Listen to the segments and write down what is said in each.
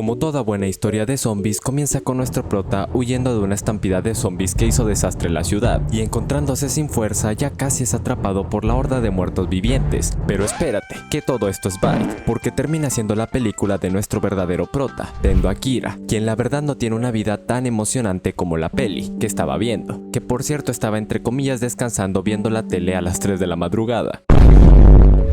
Como toda buena historia de zombies, comienza con nuestro prota huyendo de una estampida de zombies que hizo desastre en la ciudad, y encontrándose sin fuerza ya casi es atrapado por la horda de muertos vivientes. Pero espérate, que todo esto es bait, porque termina siendo la película de nuestro verdadero prota, Tendo Akira, quien la verdad no tiene una vida tan emocionante como la peli que estaba viendo, que por cierto estaba entre comillas descansando viendo la tele a las 3 de la madrugada.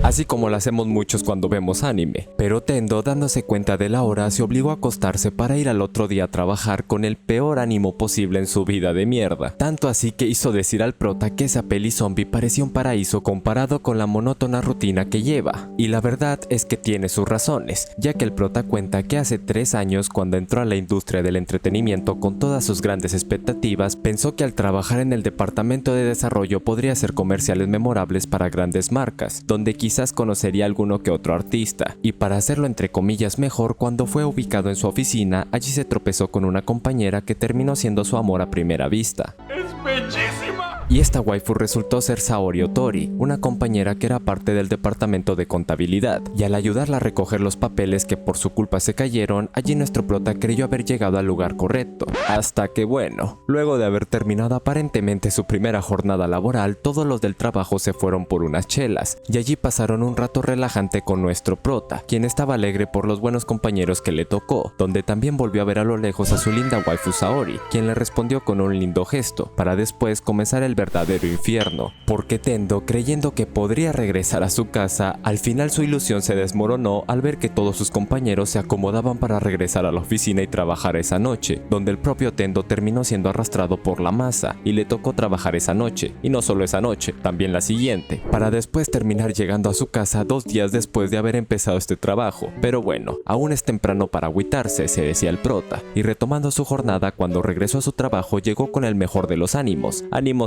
Así como lo hacemos muchos cuando vemos anime. Pero Tendo, dándose cuenta de la hora, se obligó a acostarse para ir al otro día a trabajar con el peor ánimo posible en su vida de mierda. Tanto así que hizo decir al prota que esa peli zombie parecía un paraíso comparado con la monótona rutina que lleva. Y la verdad es que tiene sus razones, ya que el prota cuenta que hace 3 años, cuando entró a la industria del entretenimiento con todas sus grandes expectativas, pensó que al trabajar en el departamento de desarrollo podría hacer comerciales memorables para grandes marcas, donde quizás conocería alguno que otro artista, y para hacerlo entre comillas mejor, cuando fue ubicado en su oficina, allí se tropezó con una compañera que terminó siendo su amor a primera vista. ¡Es bellísima! Y esta waifu resultó ser Saori Otori, una compañera que era parte del departamento de contabilidad, y al ayudarla a recoger los papeles que por su culpa se cayeron, allí nuestro prota creyó haber llegado al lugar correcto. Hasta que bueno, luego de haber terminado aparentemente su primera jornada laboral, todos los del trabajo se fueron por unas chelas, y allí pasaron un rato relajante con nuestro prota, quien estaba alegre por los buenos compañeros que le tocó, donde también volvió a ver a lo lejos a su linda waifu Saori, quien le respondió con un lindo gesto, para después comenzar el verdadero infierno, porque Tendo, creyendo que podría regresar a su casa, al final su ilusión se desmoronó al ver que todos sus compañeros se acomodaban para regresar a la oficina y trabajar esa noche, donde el propio Tendo terminó siendo arrastrado por la masa y le tocó trabajar esa noche, y no solo esa noche, también la siguiente, para después terminar llegando a su casa 2 días después de haber empezado este trabajo. Pero bueno, aún es temprano para agüitarse, se decía el prota, y retomando su jornada, cuando regresó a su trabajo llegó con el mejor de los ánimos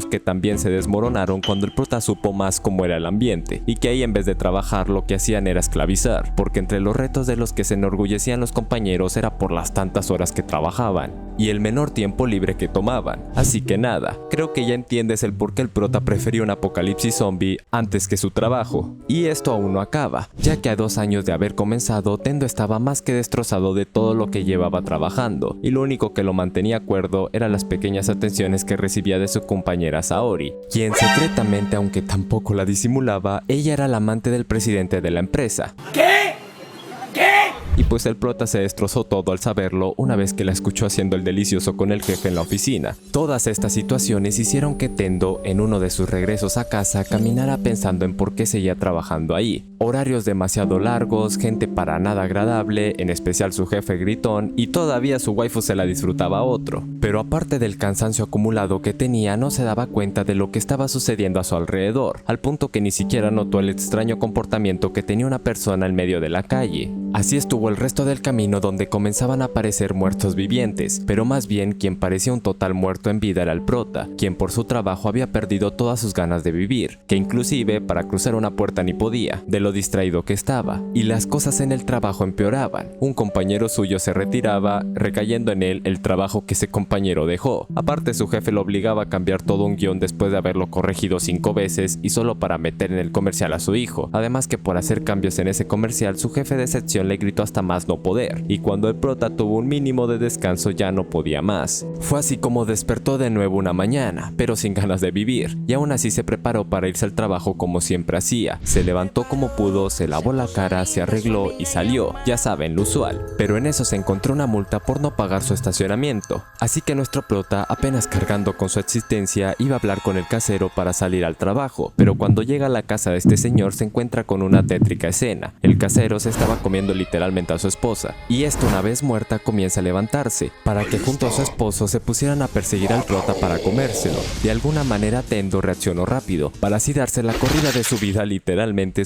que también se desmoronaron cuando el prota supo más cómo era el ambiente, y que ahí en vez de trabajar lo que hacían era esclavizar, porque entre los retos de los que se enorgullecían los compañeros era por las tantas horas que trabajaban y el menor tiempo libre que tomaban. Así que nada, creo que ya entiendes el por qué el prota prefirió un apocalipsis zombie antes que su trabajo. Y esto aún no acaba, ya que a 2 años de haber comenzado, Tendo estaba más que destrozado de todo lo que llevaba trabajando, y lo único que lo mantenía cuerdo eran las pequeñas atenciones que recibía de su compañera Saori, quien secretamente, aunque tampoco la disimulaba, ella era la amante del presidente de la empresa. ¿Qué? Y pues el prota se destrozó todo al saberlo una vez que la escuchó haciendo el delicioso con el jefe en la oficina. Todas estas situaciones hicieron que Tendo, en uno de sus regresos a casa, caminara pensando en por qué seguía trabajando ahí. Horarios demasiado largos, gente para nada agradable, en especial su jefe gritón, y todavía su waifu se la disfrutaba a otro. Pero aparte del cansancio acumulado que tenía, no se daba cuenta de lo que estaba sucediendo a su alrededor, al punto que ni siquiera notó el extraño comportamiento que tenía una persona en medio de la calle. Así estuvo el resto del camino, donde comenzaban a aparecer muertos vivientes, pero más bien quien parecía un total muerto en vida era el prota, quien por su trabajo había perdido todas sus ganas de vivir, que inclusive para cruzar una puerta ni podía, de lo distraído que estaba, y las cosas en el trabajo empeoraban. Un compañero suyo se retiraba, recayendo en él el trabajo que ese compañero dejó. Aparte, su jefe lo obligaba a cambiar todo un guión después de haberlo corregido 5 veces y solo para meter en el comercial a su hijo. Además que por hacer cambios en ese comercial, su jefe de sección le gritó hasta más no poder, y cuando el prota tuvo un mínimo de descanso ya no podía más. Fue así como despertó de nuevo una mañana, pero sin ganas de vivir, y aún así se preparó para irse al trabajo como siempre hacía. Se levantó como pudo, se lavó la cara, se arregló y salió, ya saben, lo usual. Pero en eso se encontró una multa por no pagar su estacionamiento, así que nuestro prota, apenas cargando con su existencia, iba a hablar con el casero para salir al trabajo, pero cuando llega a la casa de este señor se encuentra con una tétrica escena. El casero se estaba comiendo literalmente a su esposa, y esta, una vez muerta, comienza a levantarse, para que junto a su esposo se pusieran a perseguir al prota para comérselo. De alguna manera Tendo reaccionó rápido, para así darse la corrida de su vida literalmente,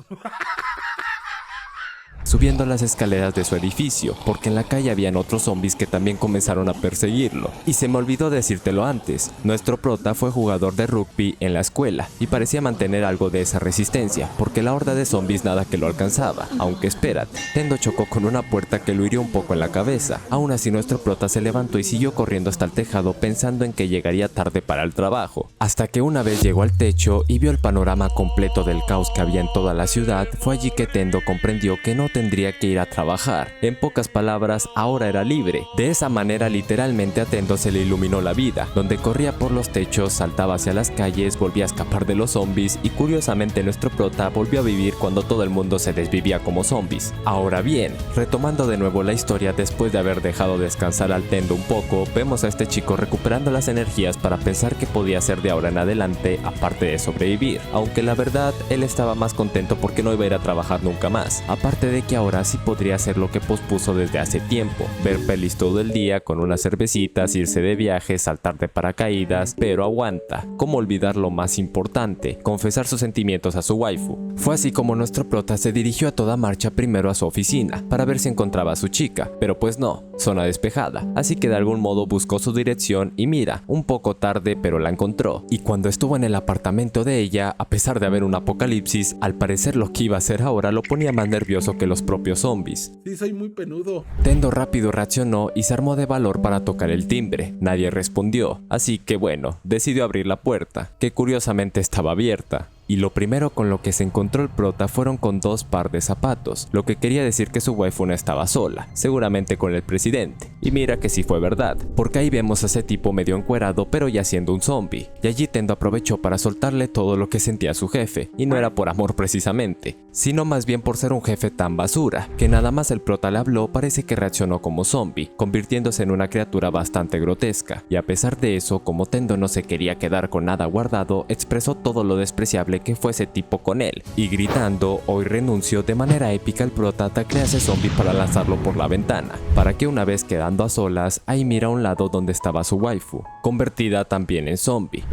subiendo las escaleras de su edificio, porque en la calle habían otros zombies que también comenzaron a perseguirlo. Y se me olvidó decírtelo antes, nuestro prota fue jugador de rugby en la escuela, y parecía mantener algo de esa resistencia, porque la horda de zombies nada que lo alcanzaba. Aunque espérate, Tendo chocó con una puerta que lo hirió un poco en la cabeza. Aún así nuestro prota se levantó y siguió corriendo hasta el tejado, pensando en que llegaría tarde para el trabajo. Hasta que una vez llegó al techo y vio el panorama completo del caos que había en toda la ciudad, fue allí que Tendo comprendió que no tendría tendría que ir a trabajar. En pocas palabras, ahora era libre. De esa manera literalmente a Tendo se le iluminó la vida, donde corría por los techos, saltaba hacia las calles, volvía a escapar de los zombies y curiosamente nuestro prota volvió a vivir cuando todo el mundo se desvivía como zombies. Ahora bien, retomando de nuevo la historia, después de haber dejado descansar al Tendo un poco, vemos a este chico recuperando las energías para pensar qué podía hacer de ahora en adelante aparte de sobrevivir, aunque la verdad él estaba más contento porque no iba a ir a trabajar nunca más, aparte de que ahora sí podría hacer lo que pospuso desde hace tiempo, ver pelis todo el día con unas cervecitas, irse de viaje, saltar de paracaídas, pero aguanta, ¿cómo olvidar lo más importante? Confesar sus sentimientos a su waifu. Fue así como nuestro prota se dirigió a toda marcha primero a su oficina, para ver si encontraba a su chica, pero pues no, zona despejada, así que de algún modo buscó su dirección y mira, un poco tarde pero la encontró, y cuando estuvo en el apartamento de ella, a pesar de haber un apocalipsis, al parecer lo que iba a hacer ahora lo ponía más nervioso que los propios zombies. Sí, soy muy penudo. Tendo rápido reaccionó y se armó de valor para tocar el timbre. Nadie respondió, así que bueno, decidió abrir la puerta, que curiosamente estaba abierta. Y lo primero con lo que se encontró el prota fueron con 2 par de zapatos, lo que quería decir que su waifu no estaba sola, seguramente con el presidente. Y mira que sí fue verdad, porque ahí vemos a ese tipo medio encuerado pero ya siendo un zombie, y allí Tendo aprovechó para soltarle todo lo que sentía su jefe, y no era por amor precisamente, sino más bien por ser un jefe tan basura, que nada más el prota le habló parece que reaccionó como zombie, convirtiéndose en una criatura bastante grotesca, y a pesar de eso, como Tendo no se quería quedar con nada guardado, expresó todo lo despreciable que fue ese tipo con él, y gritando "hoy renuncio", de manera épica el prota taclea a ese zombie para lanzarlo por la ventana, para que una vez quedando a solas, ahí mira a un lado donde estaba su waifu, convertida también en zombie.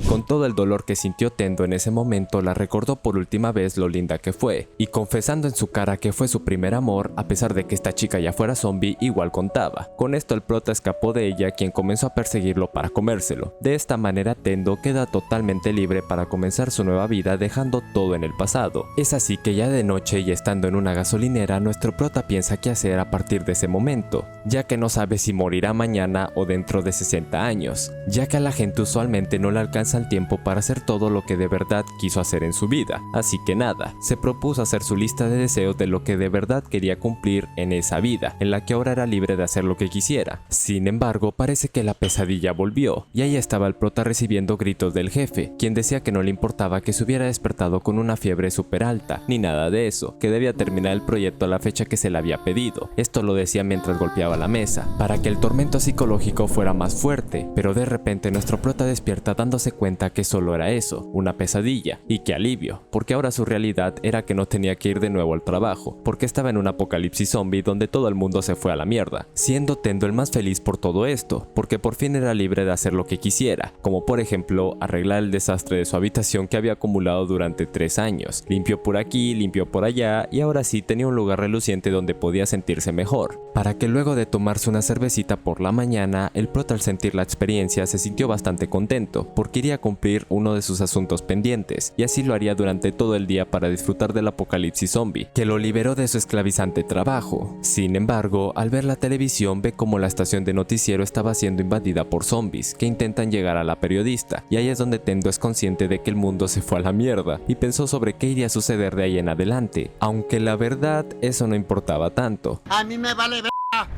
Con todo el dolor que sintió Tendo en ese momento, la recordó por última vez lo linda que fue, y confesando en su cara que fue su primer amor, a pesar de que esta chica ya fuera zombie, igual contaba. Con esto el prota escapó de ella, quien comenzó a perseguirlo para comérselo. De esta manera Tendo queda totalmente libre para comenzar su nueva vida dejando todo en el pasado. Es así que ya de noche y estando en una gasolinera, nuestro prota piensa qué hacer a partir de ese momento, ya que no sabe si morirá mañana o dentro de 60 años, ya que a la gente usualmente no le alcanza el tiempo para hacer todo lo que de verdad quiso hacer en su vida. Así que nada, se propuso hacer su lista de deseos de lo que de verdad quería cumplir en esa vida, en la que ahora era libre de hacer lo que quisiera. Sin embargo, parece que la pesadilla volvió, y ahí estaba el prota recibiendo gritos del jefe, quien decía que no le importaba que se hubiera despertado con una fiebre súper alta, ni nada de eso, que debía terminar el proyecto a la fecha que se le había pedido. Esto lo decía mientras golpeaba la mesa, para que el tormento psicológico fuera más fuerte, pero de repente nuestro prota despierta dándose cuenta que solo era eso, una pesadilla, y qué alivio, porque ahora su realidad era que no tenía que ir de nuevo al trabajo, porque estaba en un apocalipsis zombie donde todo el mundo se fue a la mierda, siendo Tendo el más feliz por todo esto, porque por fin era libre de hacer lo que quisiera, como por ejemplo arreglar el desastre de su habitación que había acumulado durante 3 años, limpió por aquí, limpió por allá, y ahora sí tenía un lugar reluciente donde podía sentirse mejor, para que luego de tomarse una cervecita por la mañana, el prota al sentir la experiencia se sintió bastante contento, porque iría a cumplir uno de sus asuntos pendientes, y así lo haría durante todo el día para disfrutar del apocalipsis zombie, que lo liberó de su esclavizante trabajo. Sin embargo, al ver la televisión ve como la estación de noticiero estaba siendo invadida por zombies, que intentan llegar a la periodista, y ahí es donde Tendo es consciente de que el mundo se fue a la mierda, y pensó sobre qué iría a suceder de ahí en adelante, aunque la verdad eso no importaba tanto. A mí me vale ver.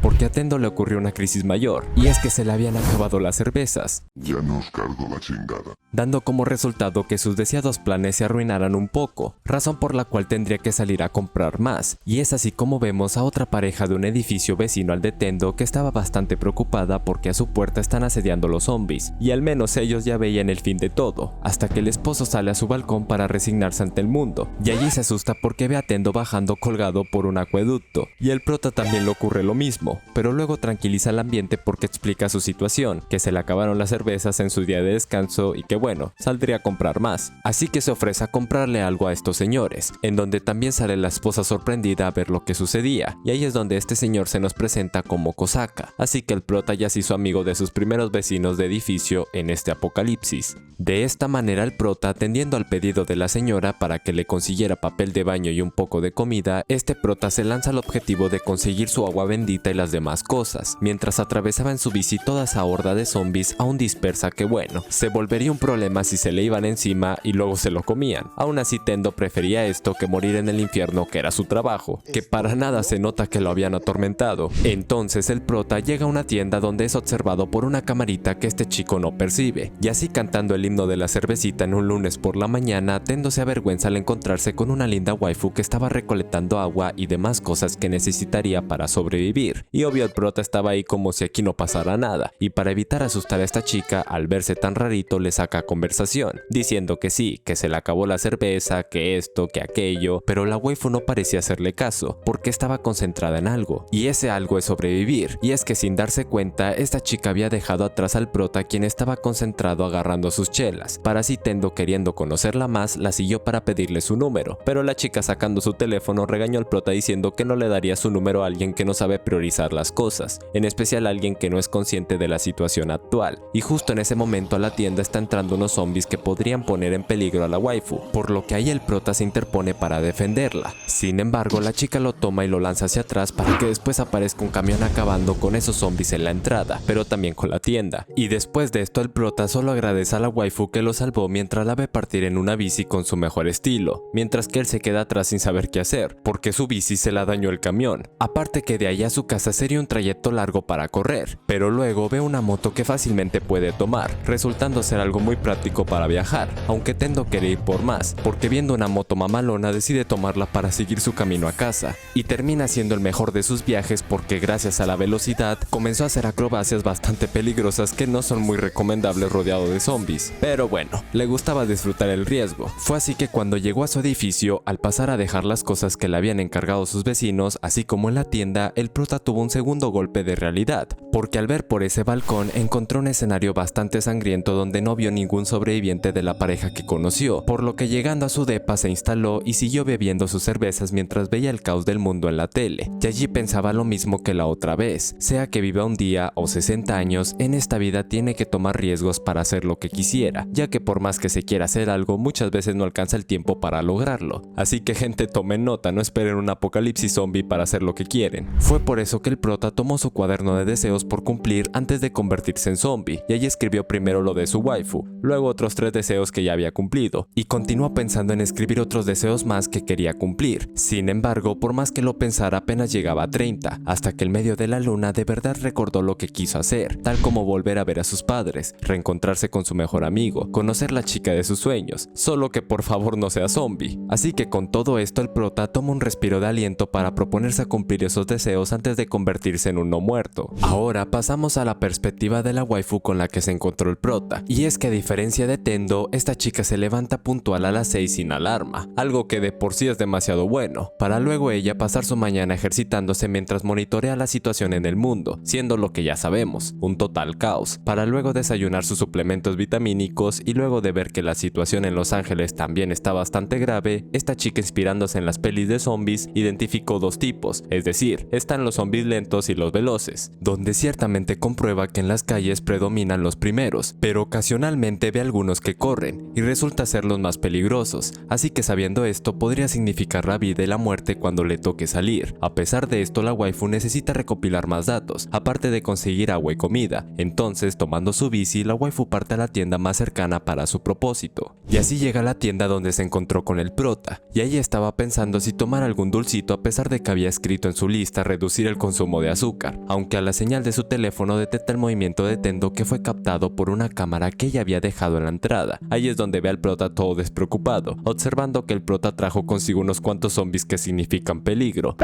Porque a Tendo le ocurrió una crisis mayor, y es que se le habían acabado las cervezas. Ya nos cargó la chingada. Dando como resultado que sus deseados planes se arruinaran un poco, razón por la cual tendría que salir a comprar más, y es así como vemos a otra pareja de un edificio vecino al de Tendo que estaba bastante preocupada porque a su puerta están asediando los zombies, y al menos ellos ya veían el fin de todo, hasta que el esposo sale a su balcón para resignarse ante el mundo, y allí se asusta porque ve a Tendo bajando colgado por un acueducto, y el prota también le ocurre lo mismo, pero luego tranquiliza el ambiente porque explica su situación, que se le acabaron las cervezas en su día de descanso y que bueno, saldría a comprar más. Así que se ofrece a comprarle algo a estos señores, en donde también sale la esposa sorprendida a ver lo que sucedía, y ahí es donde este señor se nos presenta como Kosaka, así que el prota ya se hizo amigo de sus primeros vecinos de edificio en este apocalipsis. De esta manera el prota, atendiendo al pedido de la señora para que le consiguiera papel de baño y un poco de comida, este prota se lanza al objetivo de conseguir su agua bendita y las demás demás cosas, mientras atravesaba en su bici toda esa horda de zombies aún dispersa que bueno, se volvería un problema si se le iban encima y luego se lo comían. Aún así Tendo prefería esto que morir en el infierno, que era su trabajo, que para nada se nota que lo habían atormentado. Entonces el prota llega a una tienda donde es observado por una camarita que este chico no percibe, y así cantando el himno de la cervecita en un lunes por la mañana, Tendo se avergüenza al encontrarse con una linda waifu que estaba recolectando agua y demás cosas que necesitaría para sobrevivir, y obvio el prota estaba ahí como si aquí no pasara nada, y para evitar asustar a esta chica al verse tan rarito le saca conversación, diciendo que sí, que se le acabó la cerveza, que esto, que aquello, pero la waifu no parecía hacerle caso, porque estaba concentrada en algo, y ese algo es sobrevivir, y es que sin darse cuenta, esta chica había dejado atrás al prota, quien estaba concentrado agarrando sus chelas. Para así Tendo, queriendo conocerla más, la siguió para pedirle su número, pero la chica sacando su teléfono regañó al prota diciendo que no le daría su número a alguien que no sabe priorizar las cosas, en especial a alguien que no es consciente de la situación actual, y justo en ese momento a la tienda está entrando unos zombies que podrían poner en peligro a la waifu, por lo que ahí el prota se interpone para defenderla. Sin embargo, la chica lo toma y lo lanza hacia atrás para que después aparezca un camión acabando con esos zombies en la entrada, pero también con la tienda. Y después de esto el prota solo agradece a la waifu que lo salvó mientras la ve partir en una bici con su mejor estilo, mientras que él se queda atrás sin saber qué hacer, porque su bici se la dañó el camión. Aparte que de ahí a su casa sería un trayecto largo para correr, pero luego ve una moto que fácilmente puede tomar, resultando ser algo muy práctico para viajar, aunque Tendo quiere ir por más, porque viendo una moto mamalona decide tomarla para seguir su camino a casa, y termina siendo el mejor de sus viajes porque gracias a la velocidad comenzó a hacer acrobacias bastante peligrosas que no son muy recomendables rodeado de zombies, pero bueno, le gustaba disfrutar el riesgo. Fue así que cuando llegó a su edificio, al pasar a dejar las cosas que le habían encargado sus vecinos, así como en la tienda, el prota tuvo un segundo golpe de realidad, porque al ver por ese balcón encontró un escenario bastante sangriento donde no vio ningún sobreviviente de la pareja que conoció, por lo que llegando a su depa se instaló y siguió bebiendo sus cervezas mientras veía el caos del mundo en la tele, y allí pensaba lo mismo que la otra vez, sea que viva un día o 60 años, en esta vida tiene que tomar riesgos para hacer lo que quisiera, ya que por más que se quiera hacer algo, muchas veces no alcanza el tiempo para lograrlo. Así que gente, tomen nota, no esperen un apocalipsis zombie para hacer lo que quieren. Fue por eso que el prota tomó su cuaderno de deseos por cumplir antes de convertirse en zombie, y allí escribió primero lo de su waifu, luego otros 3 deseos que ya había cumplido, y continuó pensando en escribir otros deseos más que quería cumplir. Sin embargo, por más que lo pensara, apenas llegaba a 30, hasta que en medio de la luna de verdad recordó lo que quiso hacer, tal como volver a ver a sus padres, reencontrarse con su mejor amigo, conocer la chica de sus sueños, solo que por favor no sea zombie. Así que con todo esto el prota toma un respiro de aliento para proponerse a cumplir esos deseos antes de convertirse en un no muerto. Ahora pasamos a la perspectiva de la waifu con la que se encontró el prota, y es que a diferencia de Tendo, esta chica se levanta puntual a las 6 sin alarma, algo que de por sí es demasiado bueno, para luego ella pasar su mañana ejercitándose mientras monitorea la situación en el mundo, siendo lo que ya sabemos, un total caos, para luego desayunar sus suplementos vitamínicos y luego de ver que la situación en Los Ángeles también está bastante grave, esta chica inspirándose en las pelis de zombies identificó 2 tipos, es decir, están los zombies lentos y los veloces, donde ciertamente comprueba que en las calles predominan los primeros, pero ocasionalmente ve algunos que corren y resulta ser los más peligrosos, así que sabiendo esto podría significar la vida y la muerte cuando le toque salir. A pesar de esto, la waifu necesita recopilar más datos, aparte de conseguir agua y comida, entonces tomando su bici, la waifu parte a la tienda más cercana para su propósito, y así llega a la tienda donde se encontró con el prota, y ahí estaba pensando si tomar algún dulcito a pesar de que había escrito en su lista reducir el consumo de azúcar, aunque a la señal de su teléfono detecta el movimiento de Tendo que fue captado por una cámara que ella había dejado en la entrada. Ahí es donde ve al prota todo despreocupado, observando que el prota trajo consigo unos cuantos zombies que significan peligro.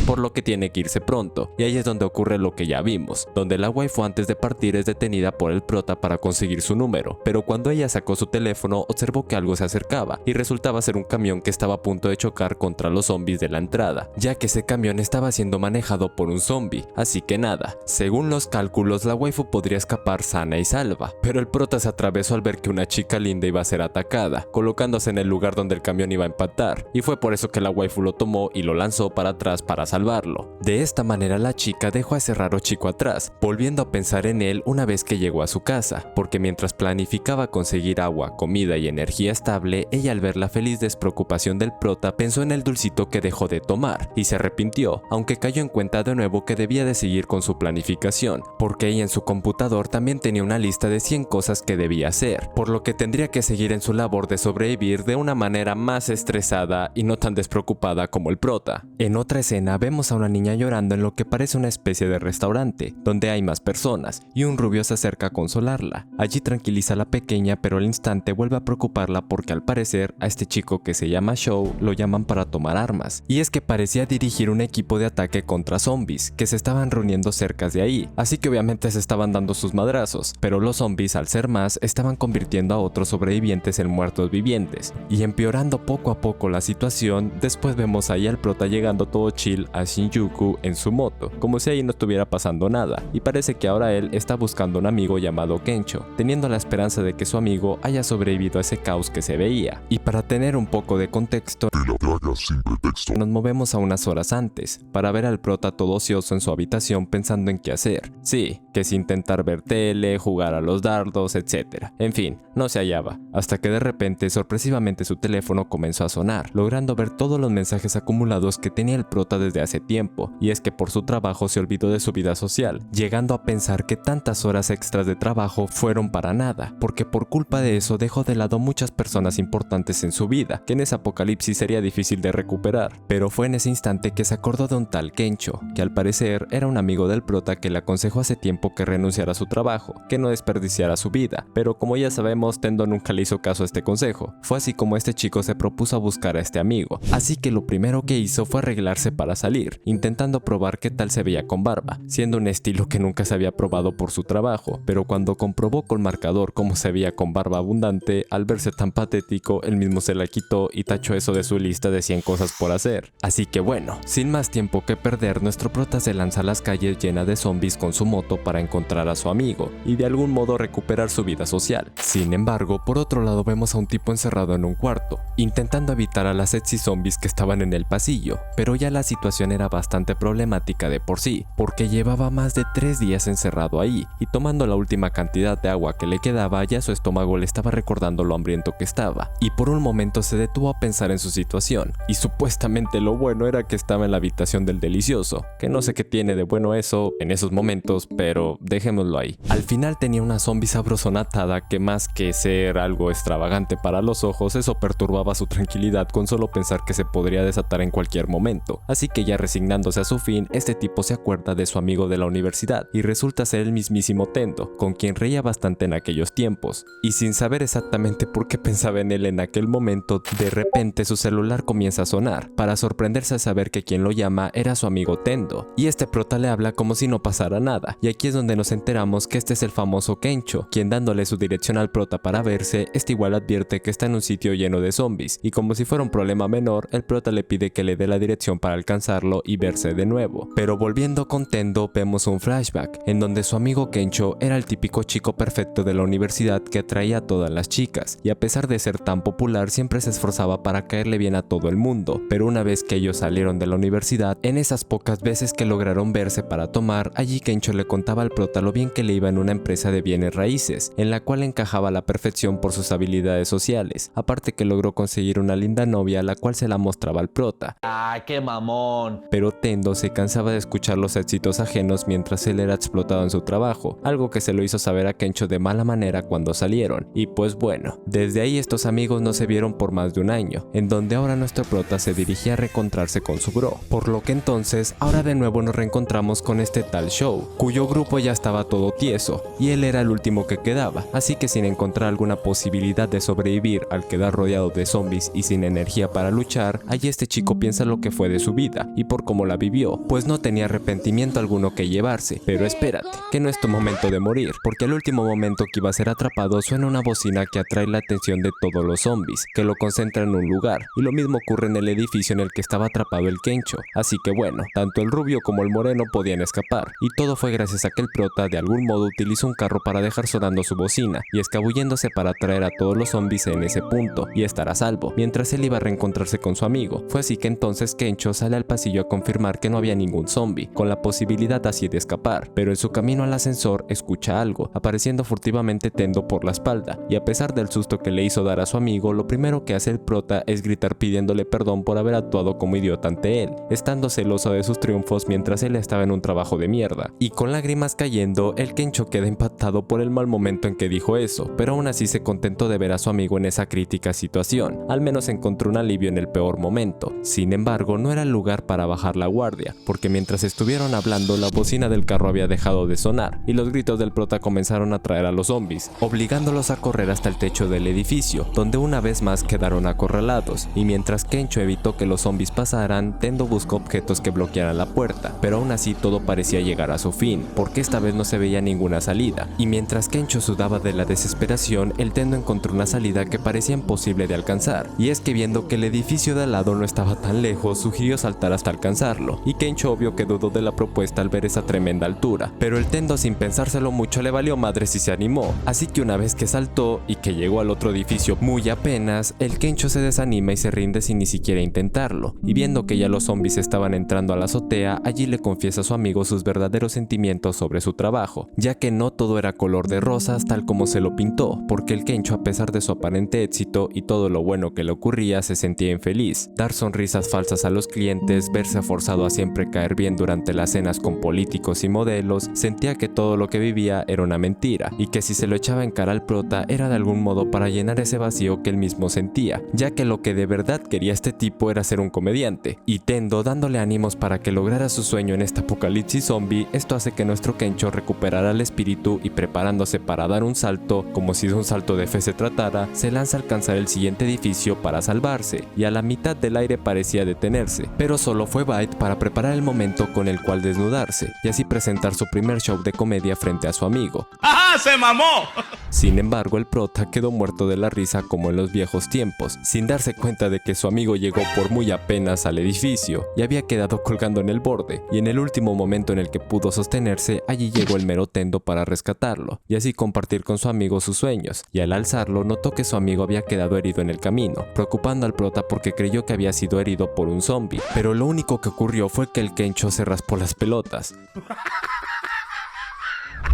Por lo que tiene que irse pronto, y ahí es donde ocurre lo que ya vimos, donde la waifu antes de partir es detenida por el prota para conseguir su número, pero cuando ella sacó su teléfono observó que algo se acercaba, y resultaba ser un camión que estaba a punto de chocar contra los zombies de la entrada, ya que ese camión estaba siendo manejado por un zombie, así que nada, según los cálculos la waifu podría escapar sana y salva, pero el prota se atravesó al ver que una chica linda iba a ser atacada, colocándose en el lugar donde el camión iba a impactar, y fue por eso que la waifu lo tomó y lo lanzó para atrás para salvarlo. salvarlo. De esta manera la chica dejó a ese raro chico atrás, volviendo a pensar en él una vez que llegó a su casa, porque mientras planificaba conseguir agua, comida y energía estable, ella al ver la feliz despreocupación del prota pensó en el dulcito que dejó de tomar y se arrepintió, aunque cayó en cuenta de nuevo que debía de seguir con su planificación, porque ella en su computador también tenía una lista de 100 cosas que debía hacer, por lo que tendría que seguir en su labor de sobrevivir de una manera más estresada y no tan despreocupada como el prota. En otra escena vemos a una niña llorando en lo que parece una especie de restaurante, donde hay más personas, y un rubio se acerca a consolarla. Allí tranquiliza a la pequeña, pero al instante vuelve a preocuparla porque al parecer a este chico que se llama Show lo llaman para tomar armas, y es que parecía dirigir un equipo de ataque contra zombies que se estaban reuniendo cerca de ahí, así que obviamente se estaban dando sus madrazos, pero los zombies al ser más estaban convirtiendo a otros sobrevivientes en muertos vivientes, y empeorando poco a poco la situación. Después vemos ahí al prota llegando todo chill a Shinjuku en su moto, como si ahí no estuviera pasando nada, y parece que ahora él está buscando un amigo llamado Kencho, teniendo la esperanza de que su amigo haya sobrevivido a ese caos que se veía. Y para tener un poco de contexto, nos movemos a unas horas antes, para ver al prota todo ocioso en su habitación pensando en qué hacer. Sí, que es intentar ver tele, jugar a los dardos, etc. En fin, no se hallaba, hasta que de repente sorpresivamente su teléfono comenzó a sonar, logrando ver todos los mensajes acumulados que tenía el prota desde hace tiempo, y es que por su trabajo se olvidó de su vida social, llegando a pensar que tantas horas extras de trabajo fueron para nada, porque por culpa de eso dejó de lado muchas personas importantes en su vida, que en ese apocalipsis sería difícil de recuperar. Pero fue en ese instante que se acordó de un tal Kencho, que al parecer era un amigo del prota que le aconsejó hace tiempo que renunciara a su trabajo, que no desperdiciara su vida, pero como ya sabemos, Tendo nunca le hizo caso a este consejo. Fue así como este chico se propuso a buscar a este amigo, así que lo primero que hizo fue arreglarse para salir, intentando probar qué tal se veía con barba, siendo un estilo que nunca se había probado por su trabajo, pero cuando comprobó con marcador cómo se veía con barba abundante, al verse tan patético, él mismo se la quitó y tachó eso de su lista de 100 cosas por hacer. Así que bueno, sin más tiempo que perder, nuestro prota se lanza a las calles llena de zombies con su moto para encontrar a su amigo y de algún modo recuperar su vida social. Sin embargo, por otro lado vemos a un tipo encerrado en un cuarto, intentando evitar a las sexy zombies que estaban en el pasillo, pero ya la situación era bastante problemática de por sí, porque llevaba más de 3 días encerrado ahí, y tomando la última cantidad de agua que le quedaba, ya su estómago le estaba recordando lo hambriento que estaba, y por un momento se detuvo a pensar en su situación, y supuestamente lo bueno era que estaba en la habitación del delicioso, que no sé qué tiene de bueno eso en esos momentos, pero dejémoslo ahí. Al final tenía una zombie sabrosona atada que más que ser algo extravagante para los ojos, eso perturbaba su tranquilidad con solo pensar que se podría desatar en cualquier momento, así que ya resignándose a su fin, este tipo se acuerda de su amigo de la universidad, y resulta ser el mismísimo Tendo, con quien reía bastante en aquellos tiempos, y sin saber exactamente por qué pensaba en él en aquel momento, de repente su celular comienza a sonar, para sorprenderse al saber que quien lo llama era su amigo Tendo, y este prota le habla como si no pasara nada, y aquí es donde nos enteramos que este es el famoso Kencho, quien dándole su dirección al prota para verse, este igual advierte que está en un sitio lleno de zombies, y como si fuera un problema menor, el prota le pide que le dé la dirección para alcanzarlo y verse de nuevo. Pero volviendo con Tendo, vemos un flashback, en donde su amigo Kencho era el típico chico perfecto de la universidad que atraía a todas las chicas, y a pesar de ser tan popular siempre se esforzaba para caerle bien a todo el mundo, pero una vez que ellos salieron de la universidad, en esas pocas veces que lograron verse para tomar, allí Kencho le contaba al prota lo bien que le iba en una empresa de bienes raíces, en la cual encajaba a la perfección por sus habilidades sociales, aparte que logró conseguir una linda novia, la cual se la mostraba al prota. ¡Ay, qué mamón! Pero Tendo se cansaba de escuchar los éxitos ajenos mientras él era explotado en su trabajo, algo que se lo hizo saber a Kencho de mala manera cuando salieron, y pues bueno, desde ahí estos amigos no se vieron por más de un año, en donde ahora nuestro prota se dirigía a reencontrarse con su bro, por lo que entonces ahora de nuevo nos reencontramos con este tal Show, cuyo grupo ya estaba todo tieso, y él era el último que quedaba, así que sin encontrar alguna posibilidad de sobrevivir al quedar rodeado de zombies y sin energía para luchar, allí este chico piensa lo que fue de su vida, y por cómo la vivió, pues no tenía arrepentimiento alguno que llevarse, pero espérate, que no es tu momento de morir, porque al último momento que iba a ser atrapado suena una bocina que atrae la atención de todos los zombies, que lo concentra en un lugar, y lo mismo ocurre en el edificio en el que estaba atrapado el Kencho, así que bueno, tanto el rubio como el moreno podían escapar, y todo fue gracias a que el prota de algún modo utilizó un carro para dejar sonando su bocina, y escabulléndose para atraer a todos los zombies en ese punto, y estar a salvo, mientras él iba a reencontrarse con su amigo. Fue así que entonces Kencho sale al pasillo pasillo a confirmar que no había ningún zombie, con la posibilidad así de escapar, pero en su camino al ascensor escucha algo, apareciendo furtivamente Tendo por la espalda, y a pesar del susto que le hizo dar a su amigo, lo primero que hace el prota es gritar pidiéndole perdón por haber actuado como idiota ante él, estando celoso de sus triunfos mientras él estaba en un trabajo de mierda. Y con lágrimas cayendo, el Kencho queda impactado por el mal momento en que dijo eso, pero aún así se contentó de ver a su amigo en esa crítica situación, al menos encontró un alivio en el peor momento. Sin embargo, no era el lugar para bajar la guardia, porque mientras estuvieron hablando, la bocina del carro había dejado de sonar, y los gritos del prota comenzaron a atraer a los zombies, obligándolos a correr hasta el techo del edificio, donde una vez más quedaron acorralados, y mientras Kencho evitó que los zombies pasaran, Tendo buscó objetos que bloquearan la puerta, pero aún así todo parecía llegar a su fin, porque esta vez no se veía ninguna salida, y mientras Kencho sudaba de la desesperación, el Tendo encontró una salida que parecía imposible de alcanzar, y es que viendo que el edificio de al lado no estaba tan lejos, sugirió saltar hasta alcanzarlo, y Kencho obvio que dudó de la propuesta al ver esa tremenda altura, pero el Tendo sin pensárselo mucho le valió madres y se animó, así que una vez que saltó y que llegó al otro edificio muy apenas, el Kencho se desanima y se rinde sin ni siquiera intentarlo, y viendo que ya los zombies estaban entrando a la azotea, allí le confiesa a su amigo sus verdaderos sentimientos sobre su trabajo, ya que no todo era color de rosas tal como se lo pintó, porque el Kencho, a pesar de su aparente éxito y todo lo bueno que le ocurría, se sentía infeliz. Dar sonrisas falsas a los clientes, verse forzado a siempre caer bien durante las cenas con políticos y modelos, sentía que todo lo que vivía era una mentira, y que si se lo echaba en cara al prota era de algún modo para llenar ese vacío que él mismo sentía, ya que lo que de verdad quería este tipo era ser un comediante. Y Tendo, dándole ánimos para que lograra su sueño en este apocalipsis zombie, esto hace que nuestro Kencho recuperara el espíritu y, preparándose para dar un salto, como si de un salto de fe se tratara, se lanza a alcanzar el siguiente edificio para salvarse, y a la mitad del aire parecía detenerse, pero solo fue Byte para preparar el momento con el cual desnudarse, y así presentar su primer show de comedia frente a su amigo. ¡Ajá! ¡Se mamó! Sin embargo, el prota quedó muerto de la risa como en los viejos tiempos, sin darse cuenta de que su amigo llegó por muy apenas al edificio y había quedado colgando en el borde, y en el último momento en el que pudo sostenerse, allí llegó el mero Tendo para rescatarlo, y así compartir con su amigo sus sueños, y al alzarlo notó que su amigo había quedado herido en el camino, preocupando al prota porque creyó que había sido herido por un zombie, pero lo único que ocurrió fue que el Kencho se raspó las pelotas.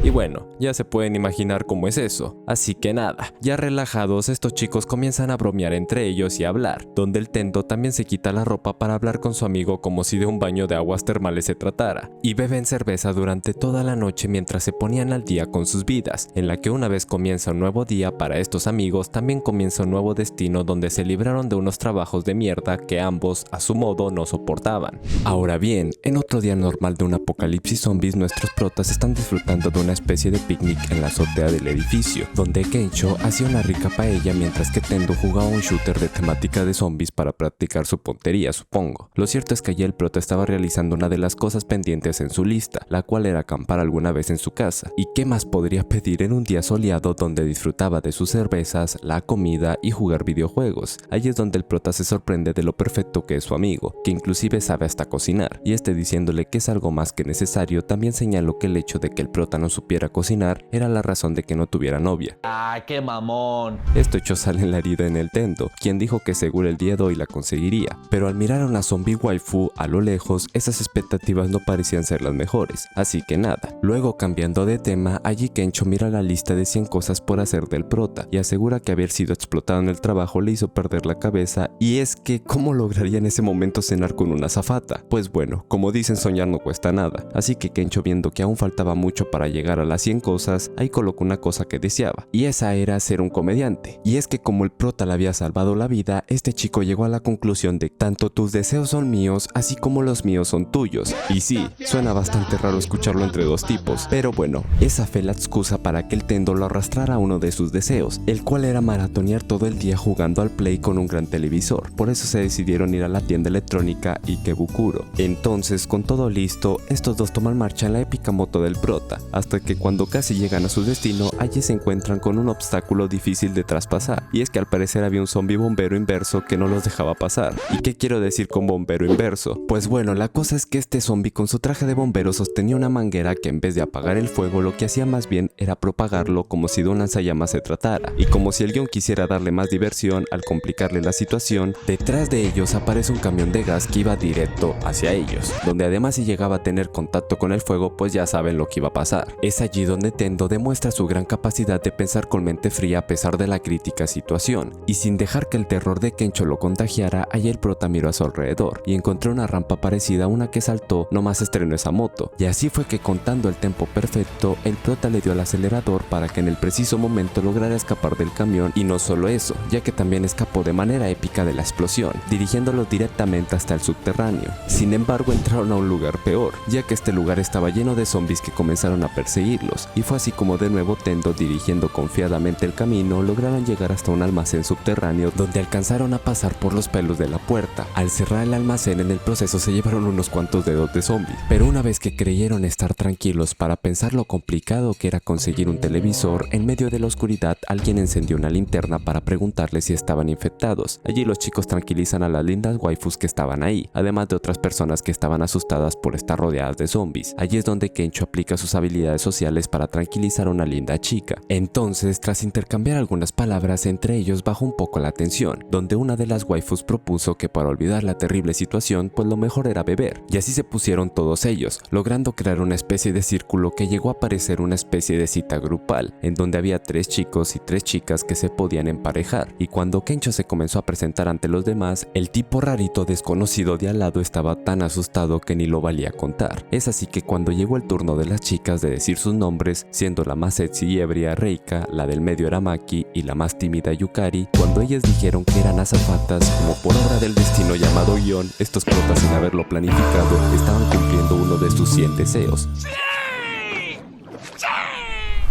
Y bueno, ya se pueden imaginar cómo es eso. Así que nada, ya relajados, estos chicos comienzan a bromear entre ellos y a hablar, donde el Tendo también se quita la ropa para hablar con su amigo como si de un baño de aguas termales se tratara, y beben cerveza durante toda la noche mientras se ponían al día con sus vidas, en la que una vez comienza un nuevo día para estos amigos, también comienza un nuevo destino donde se libraron de unos trabajos de mierda que ambos, a su modo, no soportaban. Ahora bien, en otro día normal de un apocalipsis zombies, nuestros protas están disfrutando de una especie de picnic en la azotea del edificio, donde Kencho hacía una rica paella mientras que Tendo jugaba un shooter de temática de zombies para practicar su puntería, supongo. Lo cierto es que allí el prota estaba realizando una de las cosas pendientes en su lista, la cual era acampar alguna vez en su casa. ¿Y qué más podría pedir en un día soleado donde disfrutaba de sus cervezas, la comida y jugar videojuegos? Allí es donde el prota se sorprende de lo perfecto que es su amigo, que inclusive sabe hasta cocinar, y diciéndole que es algo más que necesario, también señaló que el hecho de que el prota no supiera cocinar era la razón de que no tuviera novia. ¡Ay, qué mamón! Esto echó sal en la herida en el Tendo, quien dijo que seguro el día de hoy la conseguiría, pero al mirar a una zombie waifu a lo lejos, esas expectativas no parecían ser las mejores, así que nada. Luego, cambiando de tema, allí Kencho mira la lista de 100 cosas por hacer del prota y asegura que haber sido explotado en el trabajo le hizo perder la cabeza, y es que ¿cómo lograría en ese momento cenar con una azafata? Pues bueno, como dicen, soñar no cuesta nada, así que Kencho, viendo que aún faltaba mucho para llegar a las 100 cosas, ahí colocó una cosa que deseaba, y esa era ser un comediante. Y es que como el prota le había salvado la vida, este chico llegó a la conclusión de tanto tus deseos son míos, así como los míos son tuyos. Y sí, suena bastante raro escucharlo entre dos tipos, pero bueno, esa fue la excusa para que el Tendo lo arrastrara a uno de sus deseos, el cual era maratonear todo el día jugando al Play con un gran televisor. Por eso se decidieron ir a la tienda electrónica Ikebukuro. Entonces, con todo listo, estos dos toman marcha en la épica moto del prota, hasta resulta que cuando casi llegan a su destino, allí se encuentran con un obstáculo difícil de traspasar, y es que al parecer había un zombie bombero inverso que no los dejaba pasar. ¿Y qué quiero decir con bombero inverso? Pues bueno, la cosa es que este zombie con su traje de bombero sostenía una manguera que en vez de apagar el fuego lo que hacía más bien era propagarlo como si de un lanzallamas se tratara, y como si el guión quisiera darle más diversión al complicarle la situación, detrás de ellos aparece un camión de gas que iba directo hacia ellos, donde además si llegaba a tener contacto con el fuego pues ya saben lo que iba a pasar. Es allí donde Tendo demuestra su gran capacidad de pensar con mente fría a pesar de la crítica situación, y sin dejar que el terror de Kencho lo contagiara, allí el prota miró a su alrededor y encontró una rampa parecida a una que saltó, nomás estrenó esa moto, y así fue que contando el tempo perfecto, el prota le dio al acelerador para que en el preciso momento lograra escapar del camión, y no solo eso, ya que también escapó de manera épica de la explosión, dirigiéndolo directamente hasta el subterráneo. Sin embargo, entraron a un lugar peor, ya que este lugar estaba lleno de zombies que comenzaron a perseguirlos, y fue así como de nuevo Tendo, dirigiendo confiadamente el camino, lograron llegar hasta un almacén subterráneo donde alcanzaron a pasar por los pelos de la puerta. Al cerrar el almacén, en el proceso se llevaron unos cuantos dedos de zombies, pero una vez que creyeron estar tranquilos para pensar lo complicado que era conseguir un televisor, en medio de la oscuridad alguien encendió una linterna para preguntarle si estaban infectados. Allí los chicos tranquilizan a las lindas waifus que estaban ahí, además de otras personas que estaban asustadas por estar rodeadas de zombies. Allí es donde Kencho aplica sus habilidades sociales para tranquilizar a una linda chica. Entonces, tras intercambiar algunas palabras entre ellos, bajó un poco la tensión, donde una de las waifus propuso que para olvidar la terrible situación, pues lo mejor era beber. Y así se pusieron todos ellos, logrando crear una especie de círculo que llegó a parecer una especie de cita grupal, en donde había 3 chicos y 3 chicas que se podían emparejar. Y cuando Kencho se comenzó a presentar ante los demás, el tipo rarito desconocido de al lado estaba tan asustado que ni lo valía contar. Es así que cuando llegó el turno de las chicas de decir sus nombres, siendo la más sexy y ebria Reika, la del medio era Maki y la más tímida Yukari, cuando ellas dijeron que eran azafatas, como por obra del destino llamado guión, estos protas sin haberlo planificado estaban cumpliendo uno de sus 100 deseos.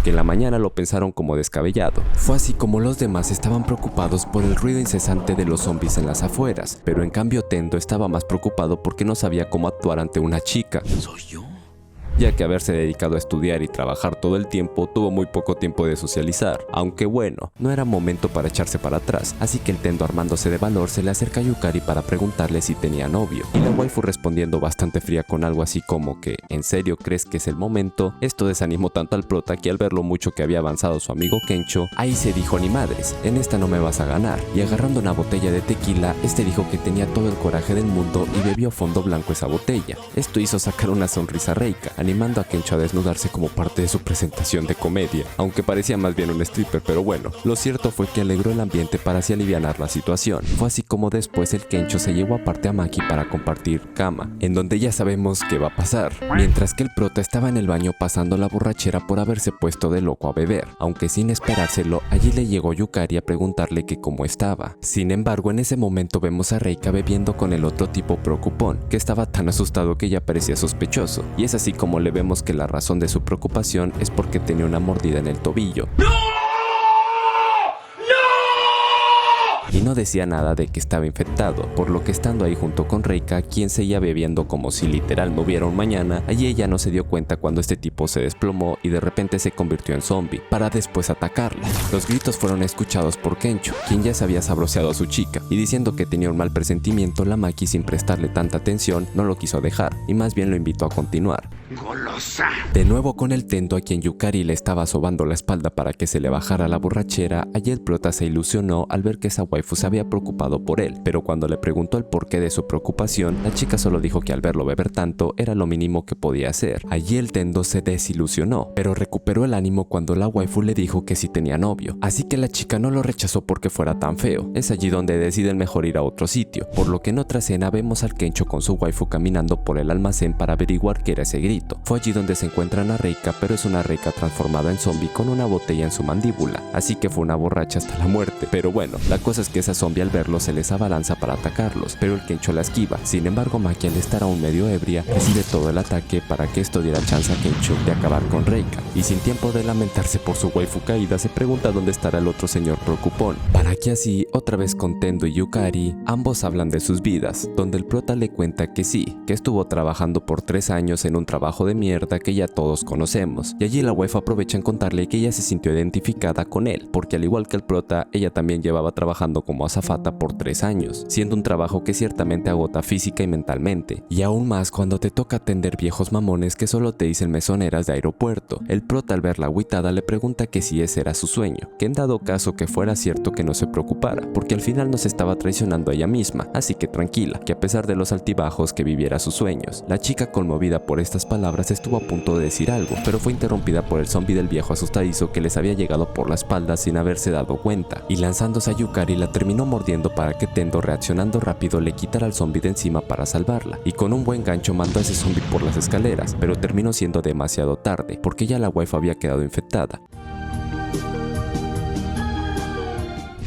Que en la mañana lo pensaron como descabellado. Fue así como los demás estaban preocupados por el ruido incesante de los zombies en las afueras, pero en cambio Tendo estaba más preocupado porque no sabía cómo actuar ante una chica. ¿Soy yo? Ya que haberse dedicado a estudiar y trabajar todo el tiempo, tuvo muy poco tiempo de socializar, aunque bueno, no era momento para echarse para atrás, así que el Tendo, armándose de valor, se le acerca a Yukari para preguntarle si tenía novio, y la waifu respondiendo bastante fría con algo así como que ¿en serio crees que es el momento? Esto desanimó tanto al prota que al ver lo mucho que había avanzado su amigo Kencho, ahí se dijo: ni madres, en esta no me vas a ganar, y agarrando una botella de tequila, este dijo que tenía todo el coraje del mundo y bebió a fondo blanco esa botella. Esto hizo sacar una sonrisa a Reika, animando a Kencho a desnudarse como parte de su presentación de comedia, aunque parecía más bien un stripper, pero bueno, lo cierto fue que alegró el ambiente para así alivianar la situación. Fue así como después el Kencho se llevó aparte a Maki para compartir cama, en donde ya sabemos qué va a pasar, mientras que el prota estaba en el baño pasando la borrachera por haberse puesto de loco a beber, aunque sin esperárselo, allí le llegó Yukari a preguntarle que cómo estaba. Sin embargo, en ese momento vemos a Reika bebiendo con el otro tipo preocupón, que estaba tan asustado que ya parecía sospechoso, y es así como le vemos que la razón de su preocupación es porque tenía una mordida en el tobillo. Y no decía nada de que estaba infectado, por lo que estando ahí junto con Reika, quien seguía bebiendo como si literal no hubiera un mañana, allí ella no se dio cuenta cuando este tipo se desplomó y de repente se convirtió en zombie, para después atacarla. Los gritos fueron escuchados por Kencho, quien ya se había sabroseado a su chica, y diciendo que tenía un mal presentimiento, la Maki, sin prestarle tanta atención, no lo quiso dejar, y más bien lo invitó a continuar. ¡Golosa! De nuevo con el Tendo, a quien Yukari le estaba sobando la espalda para que se le bajara la borrachera, allí el prota se ilusionó al ver que esa waifu se había preocupado por él, pero cuando le preguntó el porqué de su preocupación, la chica solo dijo que al verlo beber tanto era lo mínimo que podía hacer. Allí el Tendo se desilusionó, pero recuperó el ánimo cuando la waifu le dijo que sí tenía novio, así que la chica no lo rechazó porque fuera tan feo. Es allí donde deciden mejor ir a otro sitio, por lo que en otra escena vemos al Kencho con su waifu caminando por el almacén para averiguar qué era ese grito. Fue allí donde se encuentran a Reika, pero es una Reika transformada en zombie con una botella en su mandíbula, así que fue una borracha hasta la muerte. Pero bueno, la cosa es que esa zombie al verlo se les abalanza para atacarlos, pero el Kencho la esquiva. Sin embargo, Maki, al estar aún medio ebria, recibe todo el ataque para que esto diera chance a Kencho de acabar con Reika, y sin tiempo de lamentarse por su waifu caída, se pregunta dónde estará el otro señor preocupón, para que así, otra vez con Tendo y Yukari, ambos hablan de sus vidas, donde el prota le cuenta que sí, que estuvo trabajando por 3 años en un trabajo de mierda mierda que ya todos conocemos. Y allí la waifu aprovecha en contarle que ella se sintió identificada con él, porque al igual que el prota, ella también llevaba trabajando como azafata por 3 años, siendo un trabajo que ciertamente agota física y mentalmente. Y aún más cuando te toca atender viejos mamones que solo te dicen mesoneras de aeropuerto. El prota al verla agüitada le pregunta que si ese era su sueño, que en dado caso que fuera cierto que no se preocupara, porque al final no se estaba traicionando a ella misma, así que tranquila, que a pesar de los altibajos que viviera sus sueños. La chica, conmovida por estas palabras, estuvo a punto de decir algo, pero fue interrumpida por el zombie del viejo asustadizo que les había llegado por la espalda sin haberse dado cuenta, y lanzándose a Yukari la terminó mordiendo para que Tendo, reaccionando rápido, le quitara al zombie de encima para salvarla, y con un buen gancho mandó a ese zombie por las escaleras, pero terminó siendo demasiado tarde, porque ya la waifu había quedado infectada.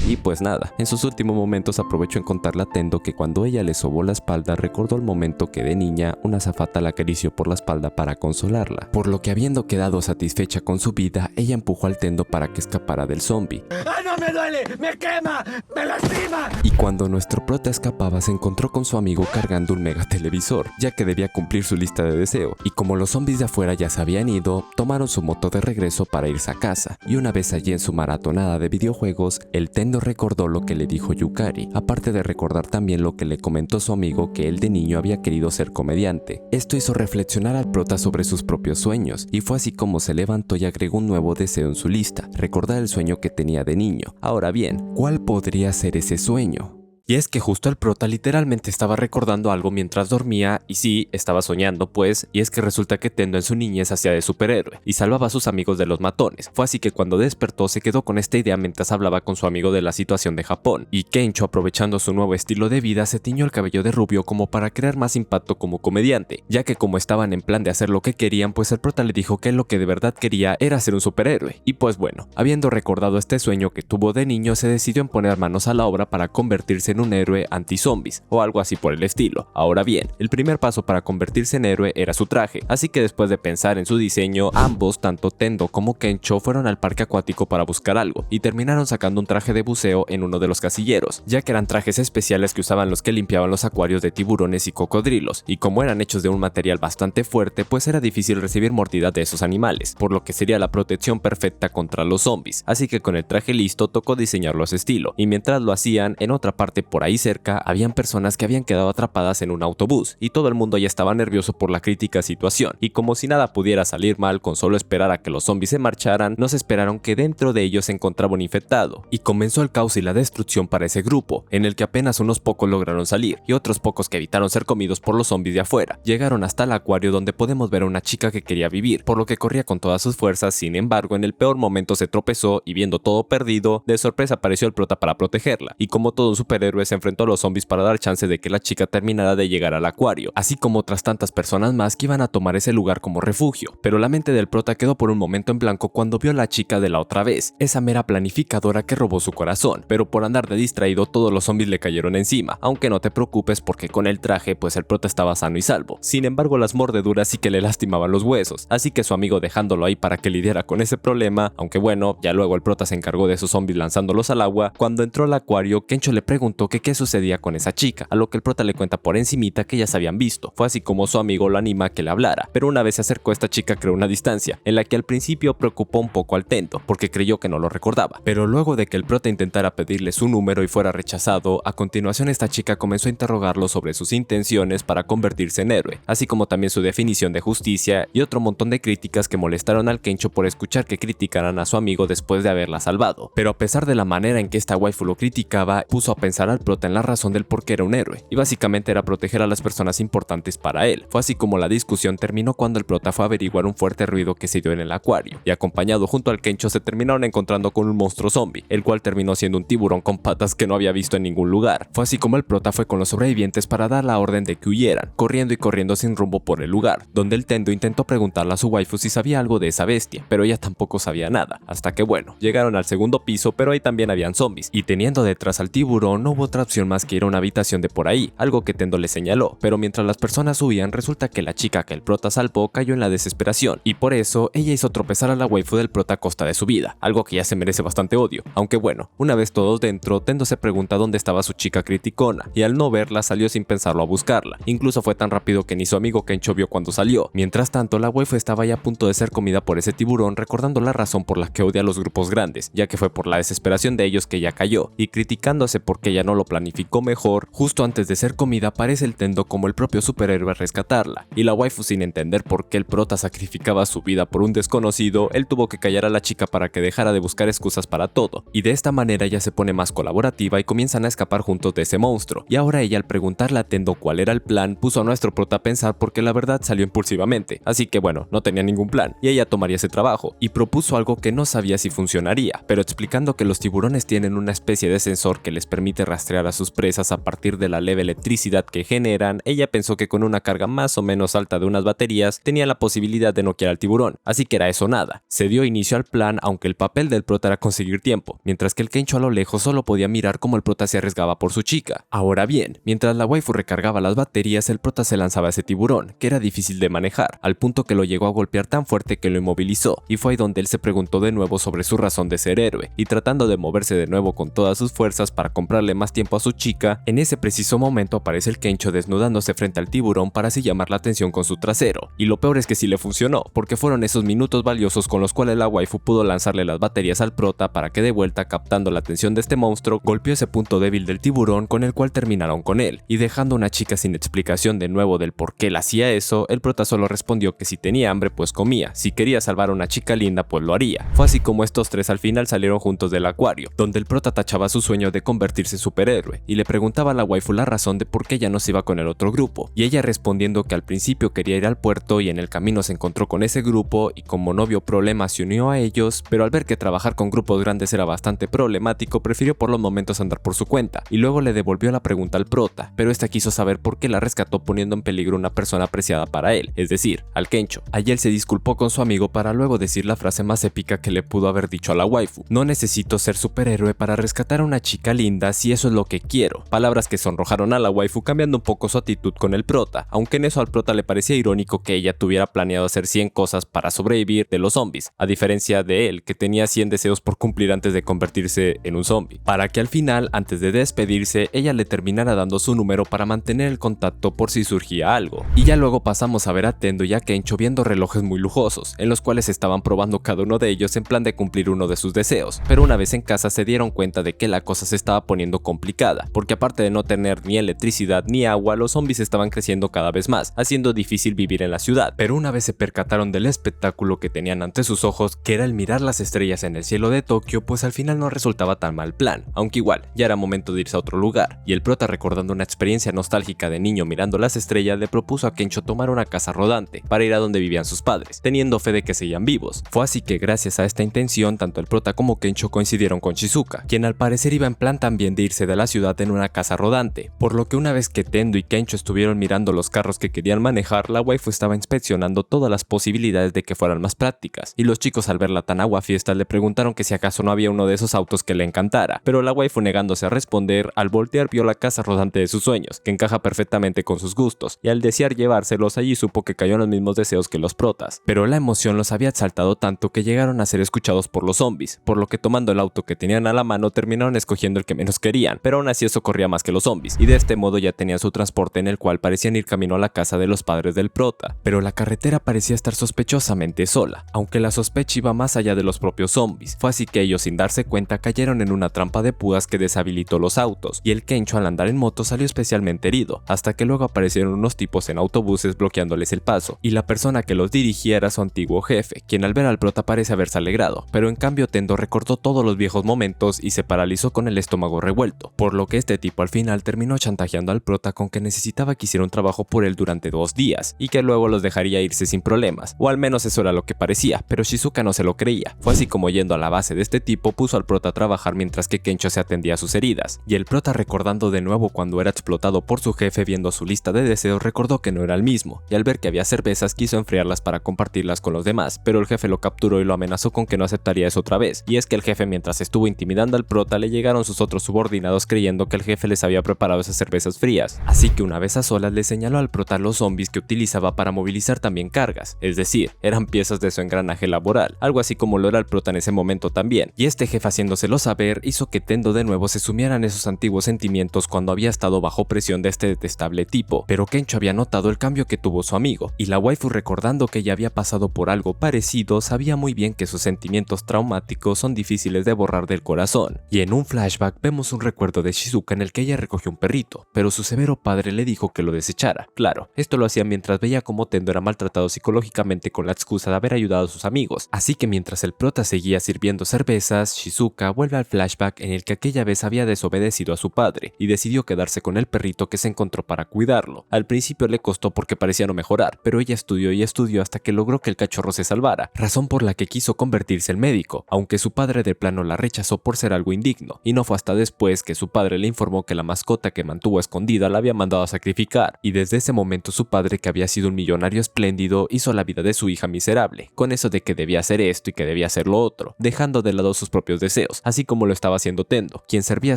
Y pues nada, en sus últimos momentos aprovechó en contarle a Tendo que cuando ella le sobó la espalda recordó el momento que de niña una azafata la acarició por la espalda para consolarla, por lo que habiendo quedado satisfecha con su vida, ella empujó al Tendo para que escapara del zombie. ¡Ah, no me duele! ¡Me quema! ¡Me lastima! Y cuando nuestro prota escapaba se encontró con su amigo cargando un mega televisor, ya que debía cumplir su lista de deseo, y como los zombies de afuera ya se habían ido, tomaron su moto de regreso para irse a casa, y una vez allí en su maratonada de videojuegos, el Tendo recordó lo que le dijo Yukari, aparte de recordar también lo que le comentó su amigo que él de niño había querido ser comediante. Esto hizo reflexionar al prota sobre sus propios sueños, y fue así como se levantó y agregó un nuevo deseo en su lista, recordar el sueño que tenía de niño. Ahora bien, ¿cuál podría ser ese sueño? Y es que justo el prota literalmente estaba recordando algo mientras dormía, y sí, estaba soñando pues, y es que resulta que Tendo en su niñez hacía de superhéroe, y salvaba a sus amigos de los matones. Fue así que cuando despertó se quedó con esta idea mientras hablaba con su amigo de la situación de Japón, y Kencho, aprovechando su nuevo estilo de vida, se tiñó el cabello de rubio como para crear más impacto como comediante, ya que como estaban en plan de hacer lo que querían, pues el prota le dijo que lo que de verdad quería era ser un superhéroe. Y pues bueno, habiendo recordado este sueño que tuvo de niño, se decidió en poner manos a la obra para convertirse en un héroe anti-zombies o algo así por el estilo. Ahora bien, el primer paso para convertirse en héroe era su traje, así que después de pensar en su diseño, ambos, tanto Tendo como Kencho, fueron al parque acuático para buscar algo y terminaron sacando un traje de buceo en uno de los casilleros, ya que eran trajes especiales que usaban los que limpiaban los acuarios de tiburones y cocodrilos, y como eran hechos de un material bastante fuerte, pues era difícil recibir mordida de esos animales, por lo que sería la protección perfecta contra los zombies. Así que con el traje listo tocó diseñarlo a su estilo, y mientras lo hacían, en otra parte por ahí cerca habían personas que habían quedado atrapadas en un autobús, y todo el mundo ya estaba nervioso por la crítica situación, y como si nada pudiera salir mal con solo esperar a que los zombies se marcharan, no se esperaron que dentro de ellos se encontraba un infectado, y comenzó el caos y la destrucción para ese grupo, en el que apenas unos pocos lograron salir, y otros pocos que evitaron ser comidos por los zombies de afuera. Llegaron hasta el acuario donde podemos ver a una chica que quería vivir, por lo que corría con todas sus fuerzas. Sin embargo, en el peor momento se tropezó y viendo todo perdido, de sorpresa apareció el prota para protegerla, y como todo un superhéroe se enfrentó a los zombies para dar chance de que la chica terminara de llegar al acuario, así como otras tantas personas más que iban a tomar ese lugar como refugio. Pero la mente del prota quedó por un momento en blanco cuando vio a la chica de la otra vez, esa mera planificadora que robó su corazón, pero por andar de distraído todos los zombies le cayeron encima, aunque no te preocupes porque con el traje pues el prota estaba sano y salvo. Sin embargo, las mordeduras sí que le lastimaban los huesos, así que su amigo, dejándolo ahí para que lidiara con ese problema, aunque bueno, ya luego el prota se encargó de esos zombies lanzándolos al agua. Cuando entró al acuario, Kencho le preguntó que qué sucedía con esa chica, a lo que el prota le cuenta por encimita que ya se habían visto. Fue así como su amigo lo anima a que le hablara, pero una vez se acercó, esta chica creó una distancia, en la que al principio preocupó un poco al Tendo, porque creyó que no lo recordaba, pero luego de que el prota intentara pedirle su número y fuera rechazado, a continuación esta chica comenzó a interrogarlo sobre sus intenciones para convertirse en héroe, así como también su definición de justicia y otro montón de críticas que molestaron al Kencho por escuchar que criticaran a su amigo después de haberla salvado. Pero a pesar de la manera en que esta waifu lo criticaba, puso a pensar al prota en la razón del por qué era un héroe, y básicamente era proteger a las personas importantes para él. Fue así como la discusión terminó cuando el prota fue a averiguar un fuerte ruido que se dio en el acuario, y acompañado junto al Kencho se terminaron encontrando con un monstruo zombie, el cual terminó siendo un tiburón con patas que no había visto en ningún lugar. Fue así como el prota fue con los sobrevivientes para dar la orden de que huyeran, corriendo y corriendo sin rumbo por el lugar, donde el Tendo intentó preguntarle a su waifu si sabía algo de esa bestia, pero ella tampoco sabía nada, hasta que bueno, llegaron al segundo piso, pero ahí también habían zombies, y teniendo detrás al tiburón no hubo otra opción más que ir a una habitación de por ahí, algo que Tendo le señaló, pero mientras las personas huían resulta que la chica que el prota salvó cayó en la desesperación y por eso ella hizo tropezar a la waifu del prota a costa de su vida, algo que ya se merece bastante odio, aunque bueno, una vez todos dentro, Tendo se pregunta dónde estaba su chica criticona y al no verla salió sin pensarlo a buscarla, incluso fue tan rápido que ni su amigo Kencho vio cuando salió. Mientras tanto, la waifu estaba ya a punto de ser comida por ese tiburón, recordando la razón por la que odia a los grupos grandes, ya que fue por la desesperación de ellos que ella cayó, y criticándose porque ella no lo planificó mejor, justo antes de ser comida aparece el Tendo como el propio superhéroe a rescatarla, y la waifu sin entender por qué el prota sacrificaba su vida por un desconocido, él tuvo que callar a la chica para que dejara de buscar excusas para todo, y de esta manera ella se pone más colaborativa y comienzan a escapar juntos de ese monstruo, y ahora ella al preguntarle a Tendo cuál era el plan, puso a nuestro prota a pensar porque la verdad salió impulsivamente, así que bueno, no tenía ningún plan, y ella tomaría ese trabajo, y propuso algo que no sabía si funcionaría, pero explicando que los tiburones tienen una especie de sensor que les permite rastrear a sus presas a partir de la leve electricidad que generan, ella pensó que con una carga más o menos alta de unas baterías tenía la posibilidad de noquear al tiburón, así que era eso nada. Se dio inicio al plan, aunque el papel del prota era conseguir tiempo, mientras que el Kencho a lo lejos solo podía mirar cómo el prota se arriesgaba por su chica. Ahora bien, mientras la waifu recargaba las baterías, el prota se lanzaba a ese tiburón, que era difícil de manejar, al punto que lo llegó a golpear tan fuerte que lo inmovilizó, y fue ahí donde él se preguntó de nuevo sobre su razón de ser héroe, y tratando de moverse de nuevo con todas sus fuerzas para comprarle más tiempo a su chica, en ese preciso momento aparece el Kencho desnudándose frente al tiburón para así llamar la atención con su trasero, y lo peor es que sí le funcionó, porque fueron esos minutos valiosos con los cuales la waifu pudo lanzarle las baterías al prota para que de vuelta, captando la atención de este monstruo, golpeó ese punto débil del tiburón con el cual terminaron con él, y dejando a una chica sin explicación de nuevo del por qué él hacía eso, el prota solo respondió que si tenía hambre pues comía, si quería salvar a una chica linda pues lo haría. Fue así como estos tres al final salieron juntos del acuario, donde el prota tachaba su sueño de convertirse en superhéroe, y le preguntaba a la waifu la razón de por qué ella no se iba con el otro grupo, y ella respondiendo que al principio quería ir al puerto y en el camino se encontró con ese grupo y como no vio problemas se unió a ellos, pero al ver que trabajar con grupos grandes era bastante problemático prefirió por los momentos andar por su cuenta, y luego le devolvió la pregunta al prota, pero este quiso saber por qué la rescató poniendo en peligro una persona apreciada para él, es decir, al Kencho. Allí él se disculpó con su amigo para luego decir la frase más épica que le pudo haber dicho a la waifu: no necesito ser superhéroe para rescatar a una chica linda si eso es lo que quiero, palabras que sonrojaron a la waifu cambiando un poco su actitud con el prota, aunque en eso al prota le parecía irónico que ella tuviera planeado hacer 100 cosas para sobrevivir de los zombies, a diferencia de él que tenía 100 deseos por cumplir antes de convertirse en un zombie, para que al final, antes de despedirse, ella le terminara dando su número para mantener el contacto por si surgía algo. Y ya luego pasamos a ver a Tendo y a Kencho viendo relojes muy lujosos, en los cuales estaban probando cada uno de ellos en plan de cumplir uno de sus deseos, pero una vez en casa se dieron cuenta de que la cosa se estaba poniendo complicada, porque aparte de no tener ni electricidad ni agua, los zombies estaban creciendo cada vez más, haciendo difícil vivir en la ciudad. Pero una vez se percataron del espectáculo que tenían ante sus ojos, que era el mirar las estrellas en el cielo de Tokio, pues al final no resultaba tan mal plan, aunque igual, ya era momento de irse a otro lugar, y el prota, recordando una experiencia nostálgica de niño mirando las estrellas, le propuso a Kencho tomar una casa rodante para ir a donde vivían sus padres, teniendo fe de que seguían vivos. Fue así que gracias a esta intención, tanto el prota como Kencho coincidieron con Shizuka, quien al parecer iba en plan también de irse de la ciudad en una casa rodante, por lo que una vez que Tendo y Kencho estuvieron mirando los carros que querían manejar, la waifu estaba inspeccionando todas las posibilidades de que fueran más prácticas, y los chicos al verla tan aguafiesta le preguntaron que si acaso no había uno de esos autos que le encantara, pero la waifu negándose a responder, al voltear vio la casa rodante de sus sueños, que encaja perfectamente con sus gustos, y al desear llevárselos allí supo que cayó en los mismos deseos que los protas, pero la emoción los había exaltado tanto que llegaron a ser escuchados por los zombies, por lo que tomando el auto que tenían a la mano terminaron escogiendo el que menos querían, pero aún así eso corría más que los zombies, y de este modo ya tenían su transporte en el cual parecían ir camino a la casa de los padres del prota, pero la carretera parecía estar sospechosamente sola, aunque la sospecha iba más allá de los propios zombies. Fue así que ellos sin darse cuenta cayeron en una trampa de púas que deshabilitó los autos, y el Kencho al andar en moto salió especialmente herido, hasta que luego aparecieron unos tipos en autobuses bloqueándoles el paso, y la persona que los dirigía era su antiguo jefe, quien al ver al prota parece haberse alegrado, pero en cambio Tendo recordó todos los viejos momentos y se paralizó con el estómago revuelto, por lo que este tipo al final terminó chantajeando al prota con que necesitaba que hiciera un trabajo por él durante 2 días, y que luego los dejaría irse sin problemas, o al menos eso era lo que parecía, pero Shizuka no se lo creía. Fue así como yendo a la base de este tipo puso al prota a trabajar mientras que Kencho se atendía a sus heridas, y el prota recordando de nuevo cuando era explotado por su jefe viendo su lista de deseos recordó que no era el mismo, y al ver que había cervezas quiso enfriarlas para compartirlas con los demás, pero el jefe lo capturó y lo amenazó con que no aceptaría eso otra vez, y es que el jefe mientras estuvo intimidando al prota le llegaron sus otros subordinados fascinados creyendo que el jefe les había preparado esas cervezas frías. Así que una vez a solas le señaló al prota los zombies que utilizaba para movilizar también cargas, es decir, eran piezas de su engranaje laboral, algo así como lo era el prota en ese momento también. Y este jefe, haciéndoselo saber, hizo que Tendo de nuevo se sumiera en esos antiguos sentimientos cuando había estado bajo presión de este detestable tipo, pero Kencho había notado el cambio que tuvo su amigo, y la waifu, recordando que ella había pasado por algo parecido, sabía muy bien que sus sentimientos traumáticos son difíciles de borrar del corazón. Y en un flashback vemos un recuerdo de Shizuka en el que ella recogió un perrito, pero su severo padre le dijo que lo desechara. Claro, esto lo hacía mientras veía cómo Tendo era maltratado psicológicamente con la excusa de haber ayudado a sus amigos. Así que mientras el prota seguía sirviendo cervezas, Shizuka vuelve al flashback en el que aquella vez había desobedecido a su padre y decidió quedarse con el perrito que se encontró para cuidarlo. Al principio le costó porque parecía no mejorar, pero ella estudió y estudió hasta que logró que el cachorro se salvara, razón por la que quiso convertirse en médico, aunque su padre de plano la rechazó por ser algo indigno, y no fue hasta después que su padre le informó que la mascota que mantuvo escondida la había mandado a sacrificar, y desde ese momento su padre, que había sido un millonario espléndido, hizo la vida de su hija miserable, con eso de que debía hacer esto y que debía hacer lo otro, dejando de lado sus propios deseos, así como lo estaba haciendo Tendo, quien servía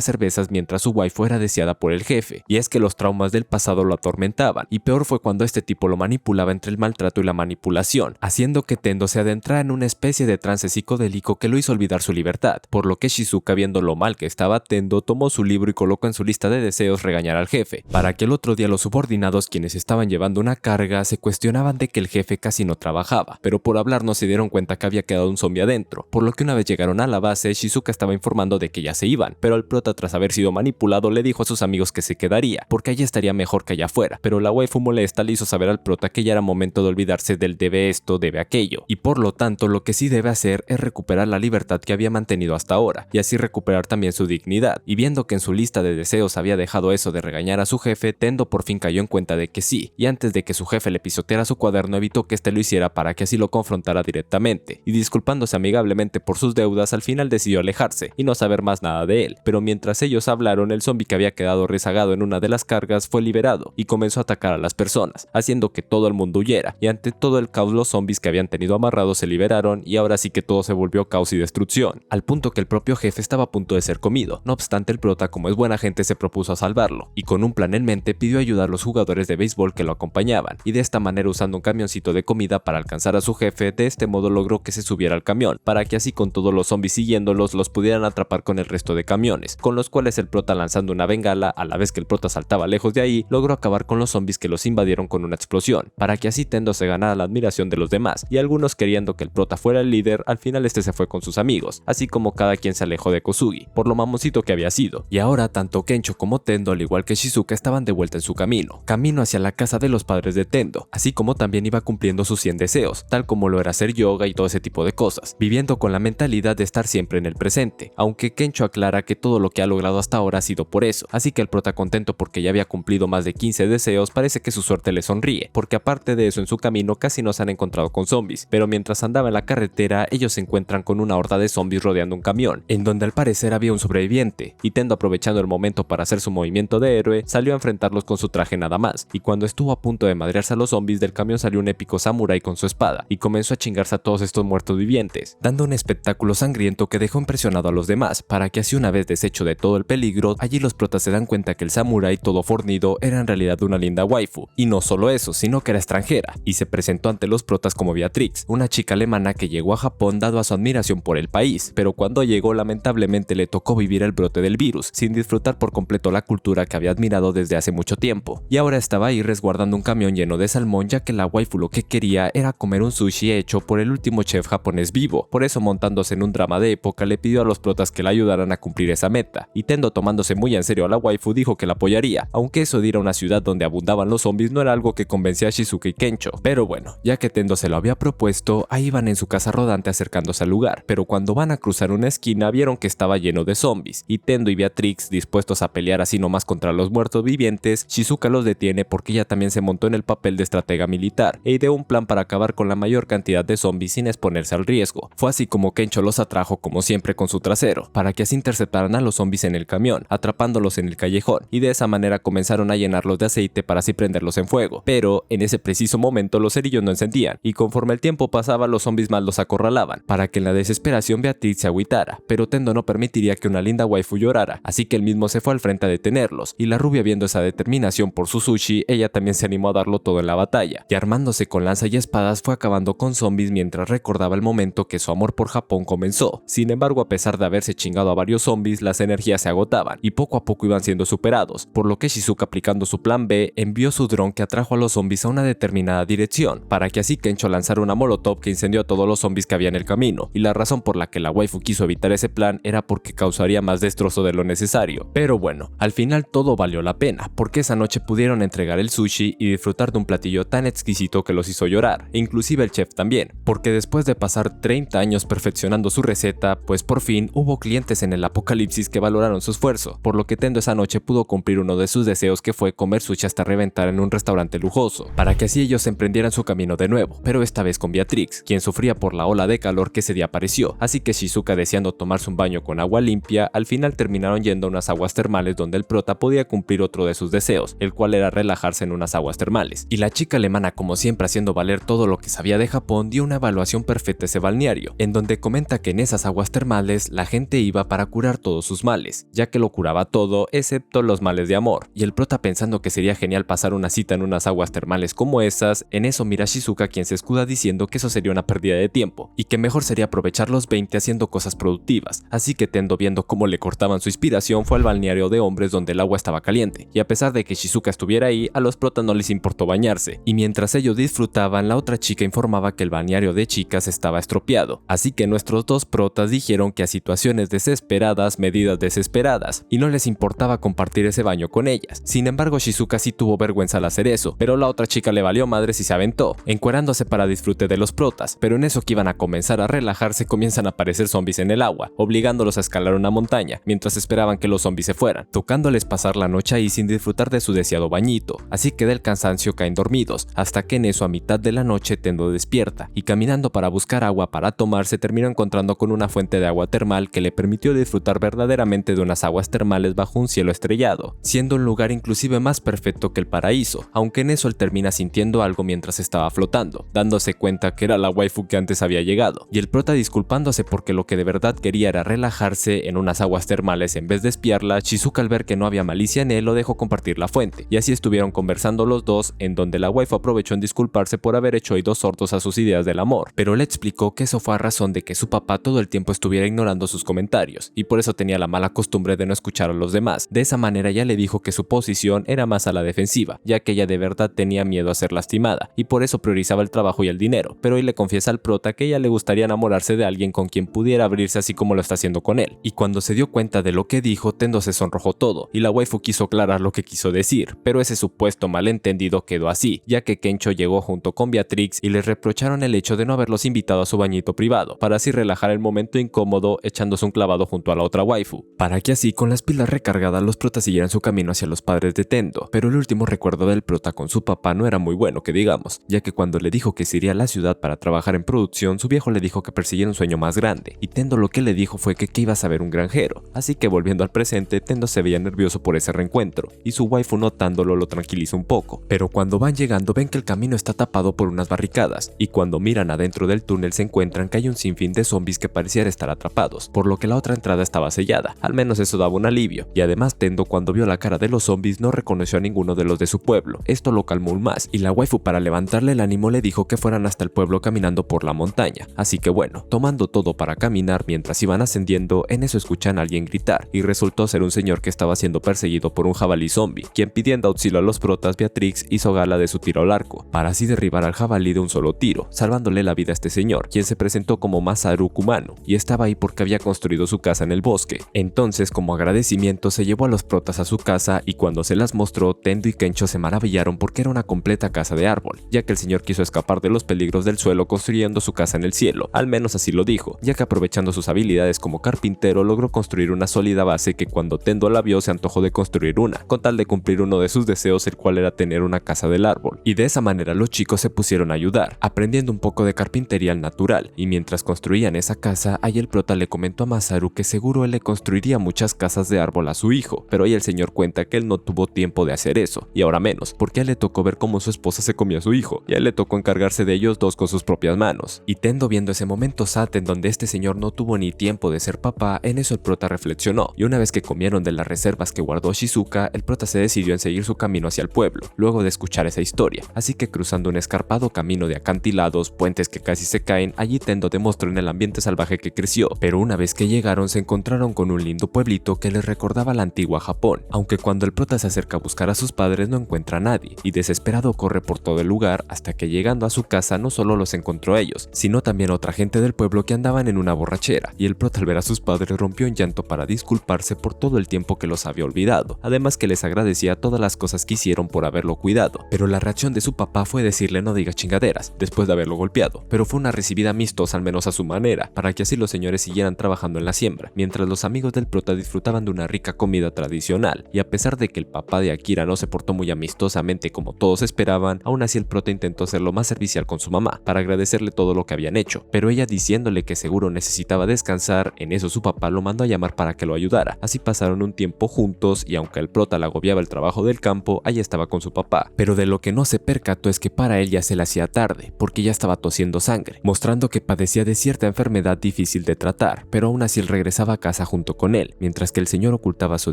cervezas mientras su waifu era deseada por el jefe. Y es que los traumas del pasado lo atormentaban, y peor fue cuando este tipo lo manipulaba entre el maltrato y la manipulación, haciendo que Tendo se adentrara en una especie de trance psicodélico que lo hizo olvidar su libertad, por lo que Shizuka, viendo lo mal que estaba Tendo, tomó su libro y colocó en su lista de deseos regañar al jefe, para que el otro día los subordinados, quienes estaban llevando una carga, se cuestionaban de que el jefe casi no trabajaba, pero por hablar no se dieron cuenta que había quedado un zombie adentro, por lo que una vez llegaron a la base, Shizuka estaba informando de que ya se iban, pero el prota, tras haber sido manipulado, le dijo a sus amigos que se quedaría, porque allí estaría mejor que allá afuera, pero la waifu molesta le hizo saber al prota que ya era momento de olvidarse del debe esto, debe aquello, y por lo tanto lo que sí debe hacer es recuperar la libertad que había mantenido hasta ahora, y así recuperar también su dignidad. Y viendo que en su lista de deseos había dejado eso de regañar a su jefe, Tendo por fin cayó en cuenta de que sí, y antes de que su jefe le pisoteara su cuaderno, evitó que este lo hiciera para que así lo confrontara directamente, y disculpándose amigablemente por sus deudas, al final decidió alejarse y no saber más nada de él. Pero mientras ellos hablaron, el zombie que había quedado rezagado en una de las cargas fue liberado y comenzó a atacar a las personas, haciendo que todo el mundo huyera, y ante todo el caos los zombies que habían tenido amarrados se liberaron, y ahora sí que todo se volvió caos y destrucción, al punto que el propio jefe estaba a punto de ser comido. No obstante, el prota, como es buena gente, se propuso a salvarlo, y con un plan en mente pidió ayuda a los jugadores de béisbol que lo acompañaban, y de esta manera, usando un camioncito de comida para alcanzar a su jefe, de este modo logró que se subiera al camión, para que así, con todos los zombies siguiéndolos, los pudieran atrapar con el resto de camiones, con los cuales el prota, lanzando una bengala a la vez que el prota saltaba lejos de ahí, logró acabar con los zombies que los invadieron con una explosión, para que así Tendo se ganara la admiración de los demás, y algunos queriendo que el prota fuera el líder, al final este se fue con sus amigos, así como cada quien se alejó de Kosugi, por lo mamoncito que había sido. Y ahora tanto Kencho como Tendo, al igual que Shizuka, estaban de vuelta en su camino hacia la casa de los padres de Tendo, así como también iba cumpliendo sus 100 deseos, tal como lo era hacer yoga y todo ese tipo de cosas, viviendo con la mentalidad de estar siempre en el presente, aunque Kencho aclara que todo lo que ha logrado hasta ahora ha sido por eso, así que el prota, contento porque ya había cumplido más de 15 deseos, parece que su suerte le sonríe, porque aparte de eso en su camino casi no se han encontrado con zombies, pero mientras andaba en la carretera ellos se encuentran con una horda de zombies rodeando un camión, en donde al parecer había un sobreviviente, y Tendo, aprovechando el momento para hacer su movimiento de héroe, salió a enfrentarlos con su traje nada más, y cuando estuvo a punto de madrearse a los zombies, del camión salió un épico samurái con su espada, y comenzó a chingarse a todos estos muertos vivientes, dando un espectáculo sangriento que dejó impresionado a los demás, para que así, una vez deshecho de todo el peligro, allí los protas se dan cuenta que el samurái todo fornido era en realidad una linda waifu, y no solo eso, sino que era extranjera, y se presentó ante los protas como Beatrix, una chica alemana que llegó a Japón dado a su admiración por el país, pero cuando llegó lamentablemente le tocó vivir el brote del virus, sin disfrutar por completo la cultura que había admirado desde hace mucho tiempo, y ahora estaba ahí resguardando un camión lleno de salmón, ya que la waifu lo que quería era comer un sushi hecho por el último chef japonés vivo. Por eso, montándose en un drama de época, le pidió a los protas que la ayudaran a cumplir esa meta, y Tendo, tomándose muy en serio a la waifu, dijo que la apoyaría, aunque eso de ir a una ciudad donde abundaban los zombies no era algo que convencía a Shizuka y Kencho, pero bueno, ya que Tendo se lo había propuesto, ahí van en su casa rodante acercándose al lugar, pero cuando van a cruzar una esquina vieron que estaba lleno de zombies, y Tendo y Beatrix, dispuestos a pelear así nomás contra los muertos vivientes, Shizuka los detiene porque ella también se montó en el papel de estratega militar, e ideó un plan para acabar con la mayor cantidad de zombies sin exponerse al riesgo. Fue así como Kencho los atrajo como siempre con su trasero, para que así interceptaran a los zombies en el camión, atrapándolos en el callejón, y de esa manera comenzaron a llenarlos de aceite para así prenderlos en fuego, pero en ese preciso momento los cerillos no encendían, y conforme el tiempo pasaba los zombies más los acorralaban, para que en la desesperación Beatrix se agüitara, pero Tendo no permitiría que una linda waifu llorara, ignorara, así que él mismo se fue al frente a detenerlos, y la rubia, viendo esa determinación por su sushi, ella también se animó a darlo todo en la batalla, y armándose con lanza y espadas fue acabando con zombies mientras recordaba el momento que su amor por Japón comenzó. Sin embargo, a pesar de haberse chingado a varios zombies, las energías se agotaban, y poco a poco iban siendo superados, por lo que Shizuka, aplicando su plan B, envió su dron que atrajo a los zombies a una determinada dirección, para que así Kencho lanzara una molotov que incendió a todos los zombies que había en el camino, y la razón por la que la waifu quiso evitar ese plan era porque causaría más destrozo de lo necesario. Pero bueno, al final todo valió la pena, porque esa noche pudieron entregar el sushi y disfrutar de un platillo tan exquisito que los hizo llorar, e inclusive el chef también, porque después de pasar 30 años perfeccionando su receta, pues por fin hubo clientes en el apocalipsis que valoraron su esfuerzo, por lo que Tendo esa noche pudo cumplir uno de sus deseos, que fue comer sushi hasta reventar en un restaurante lujoso, para que así ellos emprendieran su camino de nuevo, pero esta vez con Beatrix, quien sufría por la ola de calor que ese día apareció, así que Shizuka, deseando tomarse un baño con agua limpia, al final terminaron yendo a unas aguas termales donde el prota podía cumplir otro de sus deseos, el cual era relajarse en unas aguas termales. Y la chica alemana, como siempre haciendo valer todo lo que sabía de Japón, dio una evaluación perfecta a ese balneario, en donde comenta que en esas aguas termales la gente iba para curar todos sus males, ya que lo curaba todo excepto los males de amor. Y el prota, pensando que sería genial pasar una cita en unas aguas termales como esas, en eso mira a Shizuka, quien se escuda diciendo que eso sería una pérdida de tiempo, y que mejor sería aprovechar los 20 haciendo cosas productivas. Así que Tendo, viendo cómo le cortaban su inspiración, fue al balneario de hombres donde el agua estaba caliente, y a pesar de que Shizuka estuviera ahí, a los protas no les importó bañarse, y mientras ellos disfrutaban, la otra chica informaba que el balneario de chicas estaba estropeado, así que nuestros dos protas dijeron que a situaciones desesperadas, medidas desesperadas, y no les importaba compartir ese baño con ellas. Sin embargo, Shizuka sí tuvo vergüenza al hacer eso, pero la otra chica le valió madres y se aventó, encuerándose para disfrute de los protas, pero en eso que iban a comenzar a relajarse, comienzan a aparecer zombies en el agua, obligándolos a escalar una montaña, mientras esperaban que los zombies se fueran, tocándoles pasar la noche ahí sin disfrutar de su deseado bañito, así que del cansancio caen dormidos, hasta que en eso a mitad de la noche Tendo despierta, y caminando para buscar agua para tomar se terminó encontrando con una fuente de agua termal que le permitió disfrutar verdaderamente de unas aguas termales bajo un cielo estrellado, siendo un lugar inclusive más perfecto que el paraíso, aunque en eso él termina sintiendo algo mientras estaba flotando, dándose cuenta que era la waifu que antes había llegado, y el prota disculpándose porque lo que de verdad quería era relajarse en unas aguas termales en vez de espiarla. Shizuka, al ver que no había malicia en él, lo dejó compartir la fuente, y así estuvieron conversando los dos, en donde la waifu aprovechó en disculparse por haber hecho oídos sordos a sus ideas del amor, pero le explicó que eso fue a razón de que su papá todo el tiempo estuviera ignorando sus comentarios, y por eso tenía la mala costumbre de no escuchar a los demás. De esa manera ya le dijo que su posición era más a la defensiva, ya que ella de verdad tenía miedo a ser lastimada, y por eso priorizaba el trabajo y el dinero, pero hoy le confiesa al prota que a ella le gustaría enamorarse de alguien con quien pudiera abrirse así como lo está haciendo con él, y cuando se dio cuenta de lo que dijo, Tendo se sonrojó todo, y la waifu quiso aclarar lo que quiso decir, pero ese supuesto malentendido quedó así, ya que Kencho llegó junto con Beatrix y les reprocharon el hecho de no haberlos invitado a su bañito privado, para así relajar el momento incómodo echándose un clavado junto a la otra waifu, para que así con las pilas recargadas los protas siguieran su camino hacia los padres de Tendo. Pero el último recuerdo del prota con su papá no era muy bueno que digamos, ya que cuando le dijo que se iría a la ciudad para trabajar en producción, su viejo le dijo que persiguiera un sueño más grande, y Tendo lo que le dijo fue que iba a saber un granjero, así que volviendo al presente, Tendo se veía nervioso por ese reencuentro, y su waifu notándolo lo tranquiliza un poco, pero cuando van llegando ven que el camino está tapado por unas barricadas, y cuando miran adentro del túnel se encuentran que hay un sinfín de zombies que parecían estar atrapados, por lo que la otra entrada estaba sellada, al menos eso daba un alivio, y además Tendo, cuando vio la cara de los zombies, no reconoció a ninguno de los de su pueblo. Esto lo calmó aún más, y la waifu, para levantarle el ánimo, le dijo que fueran hasta el pueblo caminando por la montaña, así que bueno, tomando todo para caminar mientras iban ascendiendo, en eso escuchan a alguien gritar, y resultó ser un señor que estaba siendo perseguido por un jabalí zombie, quien, pidiendo auxilio a los protas, Beatrix hizo gala de su tiro al arco, para así derribar al jabalí de un solo tiro, salvándole la vida a este señor, quien se presentó como Masaru Kumano, y estaba ahí porque había construido su casa en el bosque. Entonces, como agradecimiento, se llevó a los protas a su casa, y cuando se las mostró, Tendo y Kencho se maravillaron porque era una completa casa de árbol, ya que el señor quiso escapar de los peligros del suelo construyendo su casa en el cielo, al menos así lo dijo, ya que aprovechando sus habilidades como carpintero logró construir una sólida base que cuando Tendo la vio se antojó de construir una, con tal de cumplir uno de sus deseos, el cual era tener una casa del árbol, y de esa manera los chicos se pusieron a ayudar, aprendiendo un poco de carpintería al natural, y mientras construían esa casa, ahí el prota le comentó a Masaru que seguro él le construiría muchas casas de árbol a su hijo, pero ahí el señor cuenta que él no tuvo tiempo de hacer eso, y ahora menos, porque a él le tocó ver cómo su esposa se comía a su hijo, y a él le tocó encargarse de ellos dos con sus propias manos. Y Tendo, viendo ese momento sad en donde este señor no tuvo ni tiempo de ser papá, en eso el prota reflexionó funcionó, y una vez que comieron de las reservas que guardó Shizuka, el prota se decidió en seguir su camino hacia el pueblo, luego de escuchar esa historia. Así que cruzando un escarpado camino de acantilados, puentes que casi se caen, allí Tendo demostró en el ambiente salvaje que creció, pero una vez que llegaron se encontraron con un lindo pueblito que les recordaba la antigua Japón, aunque cuando el prota se acerca a buscar a sus padres no encuentra a nadie, y desesperado corre por todo el lugar hasta que llegando a su casa no solo los encontró a ellos, sino también a otra gente del pueblo que andaban en una borrachera, y el prota al ver a sus padres rompió en llanto para disculparse por todo el tiempo que los había olvidado, además que les agradecía todas las cosas que hicieron por haberlo cuidado, pero la reacción de su papá fue decirle no diga chingaderas, después de haberlo golpeado, pero fue una recibida amistosa al menos a su manera, para que así los señores siguieran trabajando en la siembra, mientras los amigos del prota disfrutaban de una rica comida tradicional, y a pesar de que el papá de Akira no se portó muy amistosamente como todos esperaban, aún así el prota intentó ser lo más servicial con su mamá, para agradecerle todo lo que habían hecho, pero ella diciéndole que seguro necesitaba descansar, en eso su papá lo mandó a llamar para que lo ayudara, así pasaron un tiempo juntos y aunque el prota le agobiaba el trabajo del campo, ella estaba con su papá, pero de lo que no se percató es que para él ya se le hacía tarde, porque ya estaba tosiendo sangre, mostrando que padecía de cierta enfermedad difícil de tratar, pero aún así él regresaba a casa junto con él, mientras que el señor ocultaba su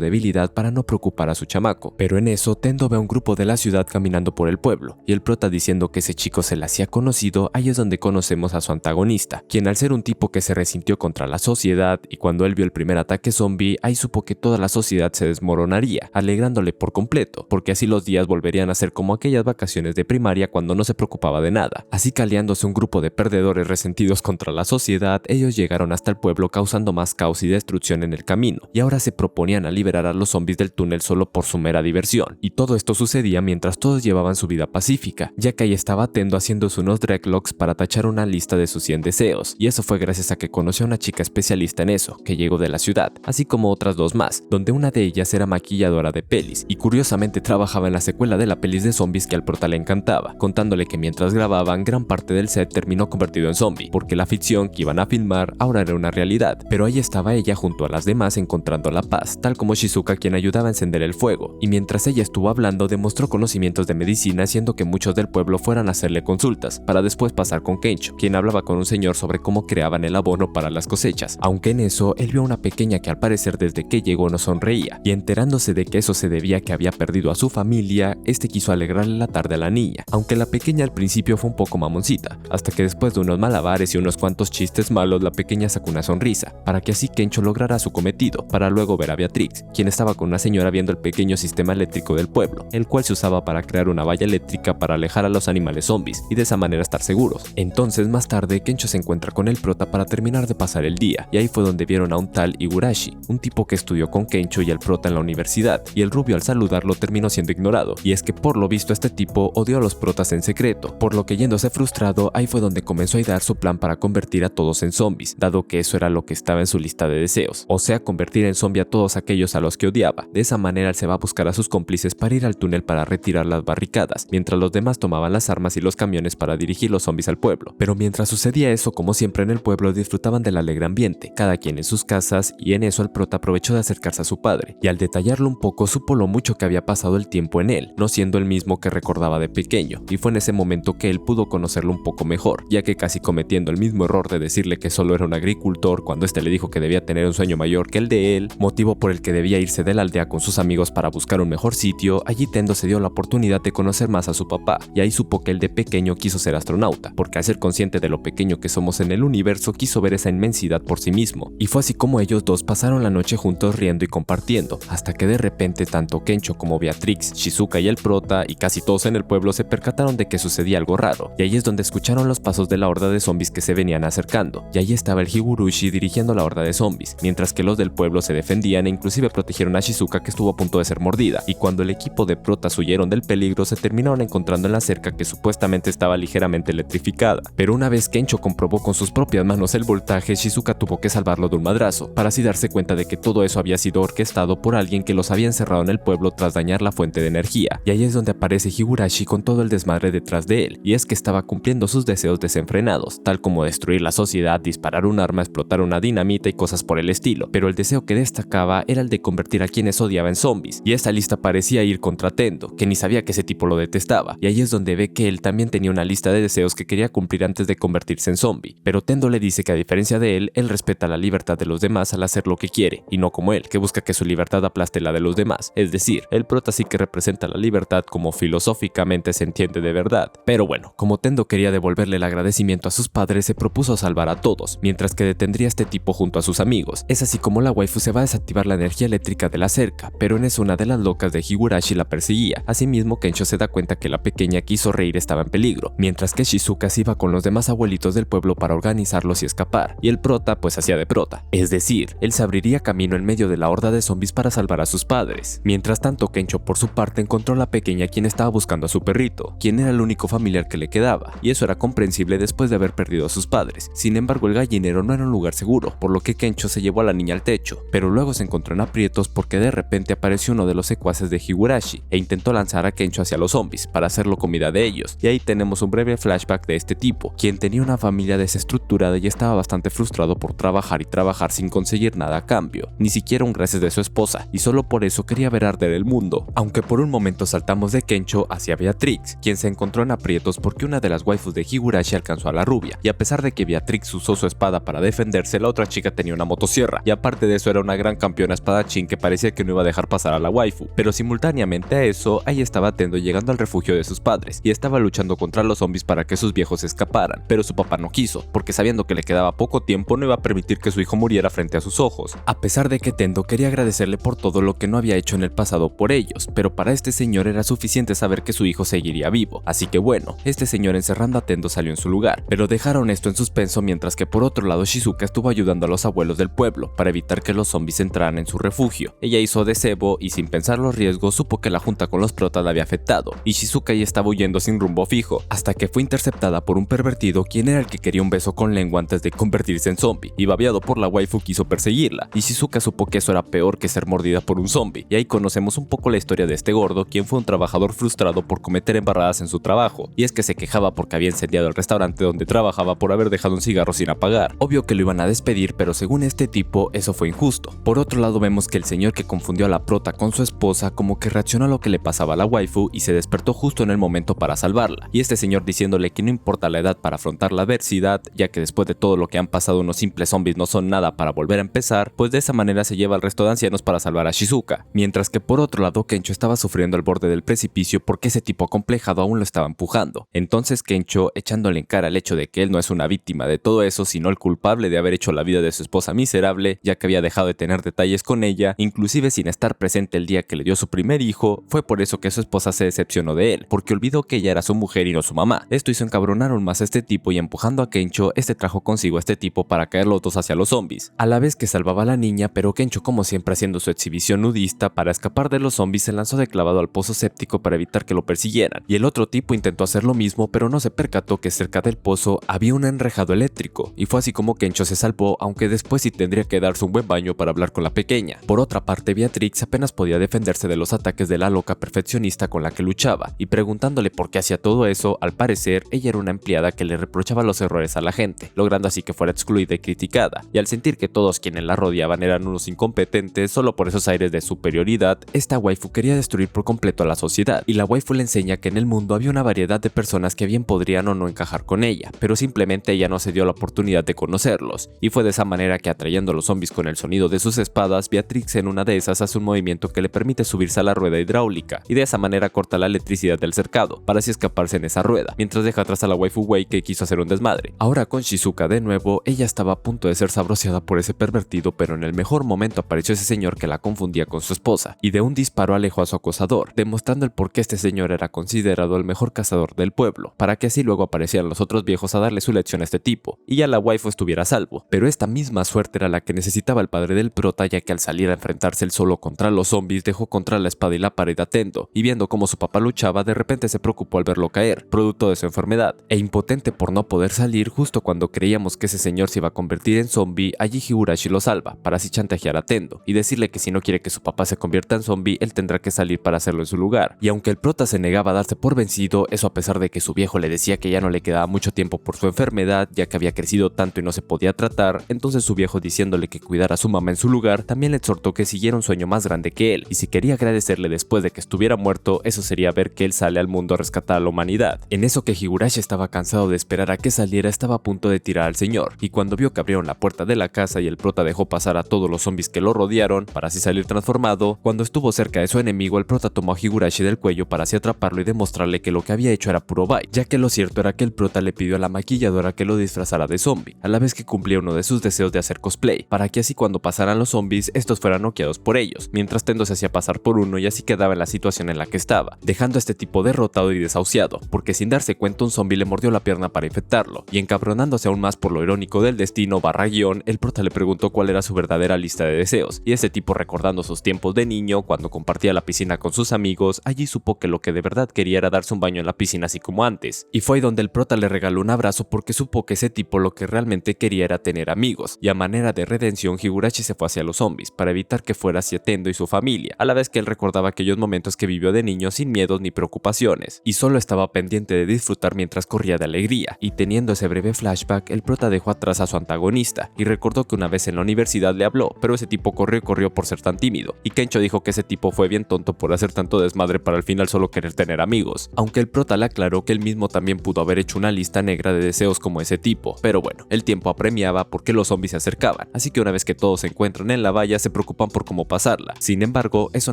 debilidad para no preocupar a su chamaco, pero en eso Tendo ve a un grupo de la ciudad caminando por el pueblo, y el prota diciendo que ese chico se le hacía conocido, ahí es donde conocemos a su antagonista, quien al ser un tipo que se resintió contra la sociedad, y cuando él vio el primer ataque zombie, ahí supo que toda la sociedad se desmoronaría, alegrándole por completo, porque así los días volverían a ser como aquellas vacaciones de primaria cuando no se preocupaba de nada. Así que aliándose un grupo de perdedores resentidos contra la sociedad, ellos llegaron hasta el pueblo causando más caos y destrucción en el camino, y ahora se proponían a liberar a los zombies del túnel solo por su mera diversión, y todo esto sucedía mientras todos llevaban su vida pacífica, ya que ahí estaba Tendo haciéndose unos dreadlocks para tachar una lista de sus 100 deseos, y eso fue gracias a que conoció a una chica especialista en eso, que llegó de la ciudad, así como otras dos más, donde una de ellas era maquilladora de pelis, y curiosamente trabajaba en la secuela de la pelis de zombies que al prota le encantaba, contándole que mientras grababan gran parte del set terminó convertido en zombie, porque la ficción que iban a filmar ahora era una realidad, pero ahí estaba ella junto a las demás encontrando la paz, tal como Shizuka quien ayudaba a encender el fuego, y mientras ella estuvo hablando demostró conocimientos de medicina haciendo que muchos del pueblo fueran a hacerle consultas, para después pasar con Kencho, quien hablaba con un señor sobre cómo creaban el abono para las cosechas, aunque en eso él vio a una pequeña que al parecer desde que llegó no sonreía, y enterándose de que eso se debía a que había perdido a su familia, este quiso alegrarle la tarde a la niña, aunque la pequeña al principio fue un poco mamoncita, hasta que después de unos malabares y unos cuantos chistes malos la pequeña sacó una sonrisa, para que así Kencho lograra su cometido, para luego ver a Beatrix, quien estaba con una señora viendo el pequeño sistema eléctrico del pueblo, el cual se usaba para crear una valla eléctrica para alejar a los animales zombies y de esa manera estar seguros. Entonces más tarde Kencho se encuentra con el prota para terminar de pasar el día, y ahí fue donde vieron a un tal Higurashi, un tipo que estudió con Kencho y el prota en la universidad, y el rubio al saludarlo terminó siendo ignorado, y es que por lo visto este tipo odió a los protas en secreto, por lo que yéndose frustrado ahí fue donde comenzó a idear su plan para convertir a todos en zombies, dado que eso era lo que estaba en su lista de deseos, o sea convertir en zombie a todos aquellos a los que odiaba. De esa manera él se va a buscar a sus cómplices para ir al túnel para retirar las barricadas, mientras los demás tomaban las armas y los camiones para dirigir los zombies al pueblo. Pero mientras sucedía eso, como siempre en el pueblo disfrutaban del alegre ambiente, cada quien en sus casas, y en eso el prota aprovechó de acercarse a su padre, y al detallarlo un poco supo lo mucho que había pasado el tiempo en él, no siendo el mismo que recordaba de pequeño, y fue en ese momento que él pudo conocerlo un poco mejor, ya que casi cometiendo el mismo error de decirle que solo era un agricultor cuando este le dijo que debía tener un sueño mayor que el de él, motivo por el que debía irse de la aldea con sus amigos para buscar un mejor sitio, allí Tendo se dio la oportunidad de conocer más a su papá, y ahí supo que él de pequeño quiso ser astronauta, porque al ser consciente de lo pequeño que somos en el universo quiso ver esa inmensidad por sí mismo, y fue así como ellos dos pasaron la noche juntos riendo y compartiendo, hasta que de repente tanto Kencho como Beatrix, Shizuka y el prota y casi todos en el pueblo se percataron de que sucedía algo raro, y ahí es donde escucharon los pasos de la horda de zombies que se venían acercando, y ahí estaba el Higurushi dirigiendo la horda de zombies, mientras que los del pueblo se defendían e inclusive protegieron a Shizuka que estuvo a punto de ser mordida, y cuando el equipo de protas huyeron del peligro se terminaron encontrando en la cerca que supuestamente estaba ligeramente electrificada, pero una vez Kencho comprobó con sus propias manos el voltaje, Shizuka tuvo que salvarlo de un madrazo, para así darse cuenta de que todo eso había sido orquestado por alguien que los había encerrado en el pueblo tras dañar la fuente de energía, y ahí es donde aparece Higurashi con todo el desmadre detrás de él, y es que estaba cumpliendo sus deseos desenfrenados, tal como destruir la sociedad, disparar un arma, explotar una dinamita y cosas por el estilo, pero el deseo que destacaba era el de convertir a quienes odiaba en zombies, y esta lista parecía ir contra Tendo, que ni sabía que ese tipo lo detestaba, y ahí es donde ve que él también tenía una lista de deseos que quería cumplir antes de convertirse en zombie, pero Tendo le dice que a diferencia de él respeta la libertad de los demás al hacer lo que que quiere, y no como él, que busca que su libertad aplaste la de los demás. Es decir, el prota sí que representa la libertad como filosóficamente se entiende de verdad. Pero bueno, como Tendo quería devolverle el agradecimiento a sus padres, se propuso salvar a todos, mientras que detendría a este tipo junto a sus amigos. Es así como la waifu se va a desactivar la energía eléctrica de la cerca, pero en eso una de las locas de Higurashi la perseguía. Asimismo, Kensho se da cuenta que la pequeña que hizo reír estaba en peligro, mientras que Shizuka se iba con los demás abuelitos del pueblo para organizarlos y escapar, y el prota pues hacía de prota. Es decir, él se abriría camino en medio de la horda de zombies para salvar a sus padres. Mientras tanto, Kensho por su parte encontró a la pequeña quien estaba buscando a su perrito, quien era el único familiar que le quedaba, y eso era comprensible después de haber perdido a sus padres. Sin embargo, el gallinero no era un lugar seguro, por lo que Kensho se llevó a la niña al techo, pero luego se encontró en aprietos porque de repente apareció uno de los secuaces de Higurashi e intentó lanzar a Kensho hacia los zombies para hacerlo comida de ellos, y ahí tenemos un breve flashback de este tipo, quien tenía una familia desestructurada y estaba bastante frustrado por trabajar y trabajar sin conseguir nada a cambio, ni siquiera un gracias de su esposa, y solo por eso quería ver arder el mundo. Aunque por un momento saltamos de Kensho hacia Beatrix, quien se encontró en aprietos porque una de las waifus de Higurashi alcanzó a la rubia, y a pesar de que Beatrix usó su espada para defenderse, la otra chica tenía una motosierra, y aparte de eso era una gran campeona espadachín que parecía que no iba a dejar pasar a la waifu. Pero simultáneamente a eso, ahí estaba Tendo llegando al refugio de sus padres, y estaba luchando contra los zombies para que sus viejos escaparan, pero su papá no quiso, porque sabiendo que le quedaba poco tiempo no iba a permitir que su hijo muriera frente a sus ojos, a pesar de que Tendo quería agradecerle por todo lo que no había hecho en el pasado por ellos, pero para este señor era suficiente saber que su hijo seguiría vivo. Así que bueno, este señor encerrando a Tendo salió en su lugar, pero dejaron esto en suspenso mientras que por otro lado Shizuka estuvo ayudando a los abuelos del pueblo para evitar que los zombies entraran en su refugio. Ella hizo de cebo y sin pensar los riesgos supo que la junta con los protas la había afectado, y Shizuka ya estaba huyendo sin rumbo fijo, hasta que fue interceptada por un pervertido quien era el que quería un beso con lengua antes de convertirse en zombie, y babeado por la waifu quiso perseguirla, y Shizuka supo que eso era peor que ser mordida por un zombie, y ahí conocemos un poco la historia de este gordo, quien fue un trabajador frustrado por cometer embarradas en su trabajo, y es que se quejaba porque había incendiado el restaurante donde trabajaba por haber dejado un cigarro sin apagar. Obvio que lo iban a despedir, pero según este tipo eso fue injusto. Por otro lado vemos que el señor que confundió a la prota con su esposa como que reaccionó a lo que le pasaba a la waifu y se despertó justo en el momento para salvarla, y este señor diciéndole que no importa la edad para afrontar la adversidad, ya que después de todo lo que han pasado unos simples zombies no son nada para volver a empezar, pues de esa manera se lleva al resto de ancianos para salvar a Shizuka, mientras que por otro lado Kensho estaba sufriendo al borde del precipicio porque ese tipo acomplejado aún lo estaba empujando. Entonces Kensho, echándole en cara el hecho de que él no es una víctima de todo eso, sino el culpable de haber hecho la vida de su esposa miserable, ya que había dejado de tener detalles con ella, inclusive sin estar presente el día que le dio su primer hijo, fue por eso que su esposa se decepcionó de él, porque olvidó que ella era su mujer y no su mamá. Esto hizo encabronar aún más a este tipo y empujando a Kensho, este trajo consigo a este tipo para caer los dos hacia los zombies, a la vez que salvaba a la niña, pero Kensho como siempre haciendo su exhibición nudista para escapar de los zombies se lanzó de clavado al pozo séptico para evitar que lo persiguieran, y el otro tipo intentó hacer lo mismo pero no se percató que cerca del pozo había un enrejado eléctrico, y fue así como Kensho se salvó, aunque después sí tendría que darse un buen baño para hablar con la pequeña. Por otra parte, Beatrix apenas podía defenderse de los ataques de la loca perfeccionista con la que luchaba, y preguntándole por qué hacía todo eso, al parecer ella era una empleada que le reprochaba los errores a la gente, logrando así que fuera excluida y criticada, y al sentir que todos quienes la rodeaban eran unos incompetentes solo por esos aires de superioridad, esta waifu quería destruir por completo a la sociedad, y la waifu le enseña que en el mundo había una variedad de personas que bien podrían o no encajar con ella, pero simplemente ella no se dio la oportunidad de conocerlos, y fue de esa manera que atrayendo a los zombies con el sonido de sus espadas, Beatrix en una de esas hace un movimiento que le permite subirse a la rueda hidráulica, y de esa manera corta la electricidad del cercado, para así escaparse en esa rueda, mientras deja atrás a la waifu Wei que quiso hacer un desmadre. Ahora con Shizuka de nuevo, ella estaba a punto de ser sabroseada por ese pervertido, pero en el mejor momento apareció ese señor que la confundía con su esposa, y de un disparo alejó a su acosador, demostrando el por qué este señor era considerado el mejor cazador del pueblo, para que así luego aparecieran los otros viejos a darle su lección a este tipo, y ya la waifu estuviera a salvo. Pero esta misma suerte era la que necesitaba el padre del prota, ya que al salir a enfrentarse él solo contra los zombies dejó contra la espada y la pared a Tendo, y viendo cómo su papá luchaba de repente se preocupó al verlo caer, producto de su enfermedad, e impotente por no poder salir justo cuando creíamos que ese señor se iba a convertir en zombie, allí Higurashi lo salva, para así chantajear a Tendo, y decirle que si no quiere que su papá se convierta en zombie, él tendrá que salir para hacerlo en su lugar, y aunque el prota se negaba a darse por vencido, eso a pesar de que su viejo le decía que ya no le quedaba mucho tiempo por su enfermedad, ya que había crecido tanto y no se podía tratar, entonces su viejo diciéndole que cuidara a su mamá en su lugar, también le exhortó que siguiera un sueño más grande que él, y si quería agradecerle después de que estuviera muerto, eso sería ver que él sale al mundo a rescatar a la humanidad. En eso que Higurashi estaba cansado de esperar a que saliera, estaba a punto de tirar al señor, y cuando vio que abrieron la puerta de la casa y el prota dejó pasar pasar a todos los zombies que lo rodearon para así salir transformado. Cuando estuvo cerca de su enemigo, el prota tomó a Higurashi del cuello para así atraparlo y demostrarle que lo que había hecho era puro bait, ya que lo cierto era que el prota le pidió a la maquilladora que lo disfrazara de zombie, a la vez que cumplía uno de sus deseos de hacer cosplay, para que así cuando pasaran los zombies, estos fueran noqueados por ellos, mientras Tendo se hacía pasar por uno y así quedaba en la situación en la que estaba, dejando a este tipo derrotado y desahuciado, porque sin darse cuenta un zombie le mordió la pierna para infectarlo, y encabronándose aún más por lo irónico del destino / guión, el prota le preguntó cuál era su verdadera lista de deseos, y ese tipo, recordando sus tiempos de niño, cuando compartía la piscina con sus amigos, allí supo que lo que de verdad quería era darse un baño en la piscina así como antes, y fue ahí donde el prota le regaló un abrazo porque supo que ese tipo lo que realmente quería era tener amigos, y a manera de redención Higurashi se fue hacia los zombies para evitar que fuera hacia Tendo y su familia, a la vez que él recordaba aquellos momentos que vivió de niño sin miedos ni preocupaciones, y solo estaba pendiente de disfrutar mientras corría de alegría, y teniendo ese breve flashback, el prota dejó atrás a su antagonista, y recordó que una vez en la universidad le habló, pero ese tipo corrió y corrió por ser tan tímido, y Kencho dijo que ese tipo fue bien tonto por hacer tanto desmadre para al final solo querer tener amigos, aunque el prota le aclaró que él mismo también pudo haber hecho una lista negra de deseos como ese tipo, pero bueno, el tiempo apremiaba porque los zombies se acercaban, así que una vez que todos se encuentran en la valla se preocupan por cómo pasarla. Sin embargo, eso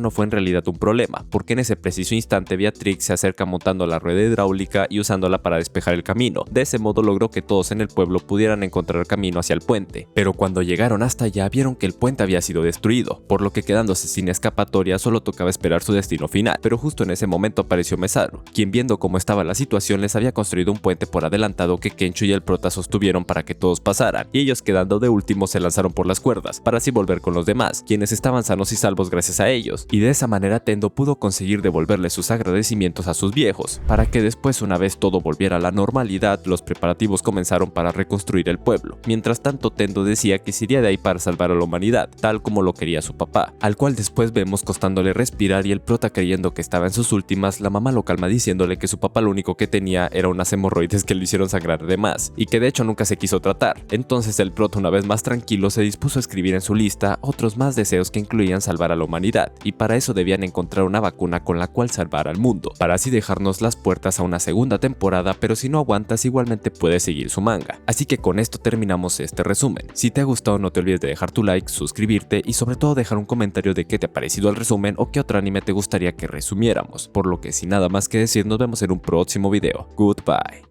no fue en realidad un problema, porque en ese preciso instante Beatrix se acerca montando la rueda hidráulica y usándola para despejar el camino. De ese modo logró que todos en el pueblo pudieran encontrar camino hacia el puente, pero cuando llegaron hasta allá vieron que el puente había sido destruido, por lo que quedándose sin escapatoria solo tocaba esperar su destino final, pero justo en ese momento apareció Mesaru, quien viendo cómo estaba la situación les había construido un puente por adelantado que Kencho y el prota sostuvieron para que todos pasaran, y ellos quedando de último se lanzaron por las cuerdas, para así volver con los demás, quienes estaban sanos y salvos gracias a ellos, y de esa manera Tendo pudo conseguir devolverle sus agradecimientos a sus viejos, para que después, una vez todo volviera a la normalidad, los preparativos comenzaron para reconstruir el pueblo. Mientras tanto, Tendo decía que se iría de ahí para salvar a la humanidad, tal como lo quería su papá, al cual después vemos costándole respirar, y el prota creyendo que estaba en sus últimas, la mamá lo calma diciéndole que su papá lo único que tenía era unas hemorroides que le hicieron sangrar de más, y que de hecho nunca se quiso tratar. Entonces el prota, una vez más tranquilo, se dispuso a escribir en su lista otros más deseos que incluían salvar a la humanidad, y para eso debían encontrar una vacuna con la cual salvar al mundo, para así dejarnos las puertas a una segunda temporada, pero si no aguantas igualmente puedes seguir su manga. Así que con esto terminamos este resumen. Si te ha gustado no te olvides de dejar tu like, suscribirte y sobre todo dejar un comentario de qué te ha parecido el resumen o qué otro anime te gustaría que resumiéramos, por lo que sin nada más que decir nos vemos en un próximo video. Goodbye.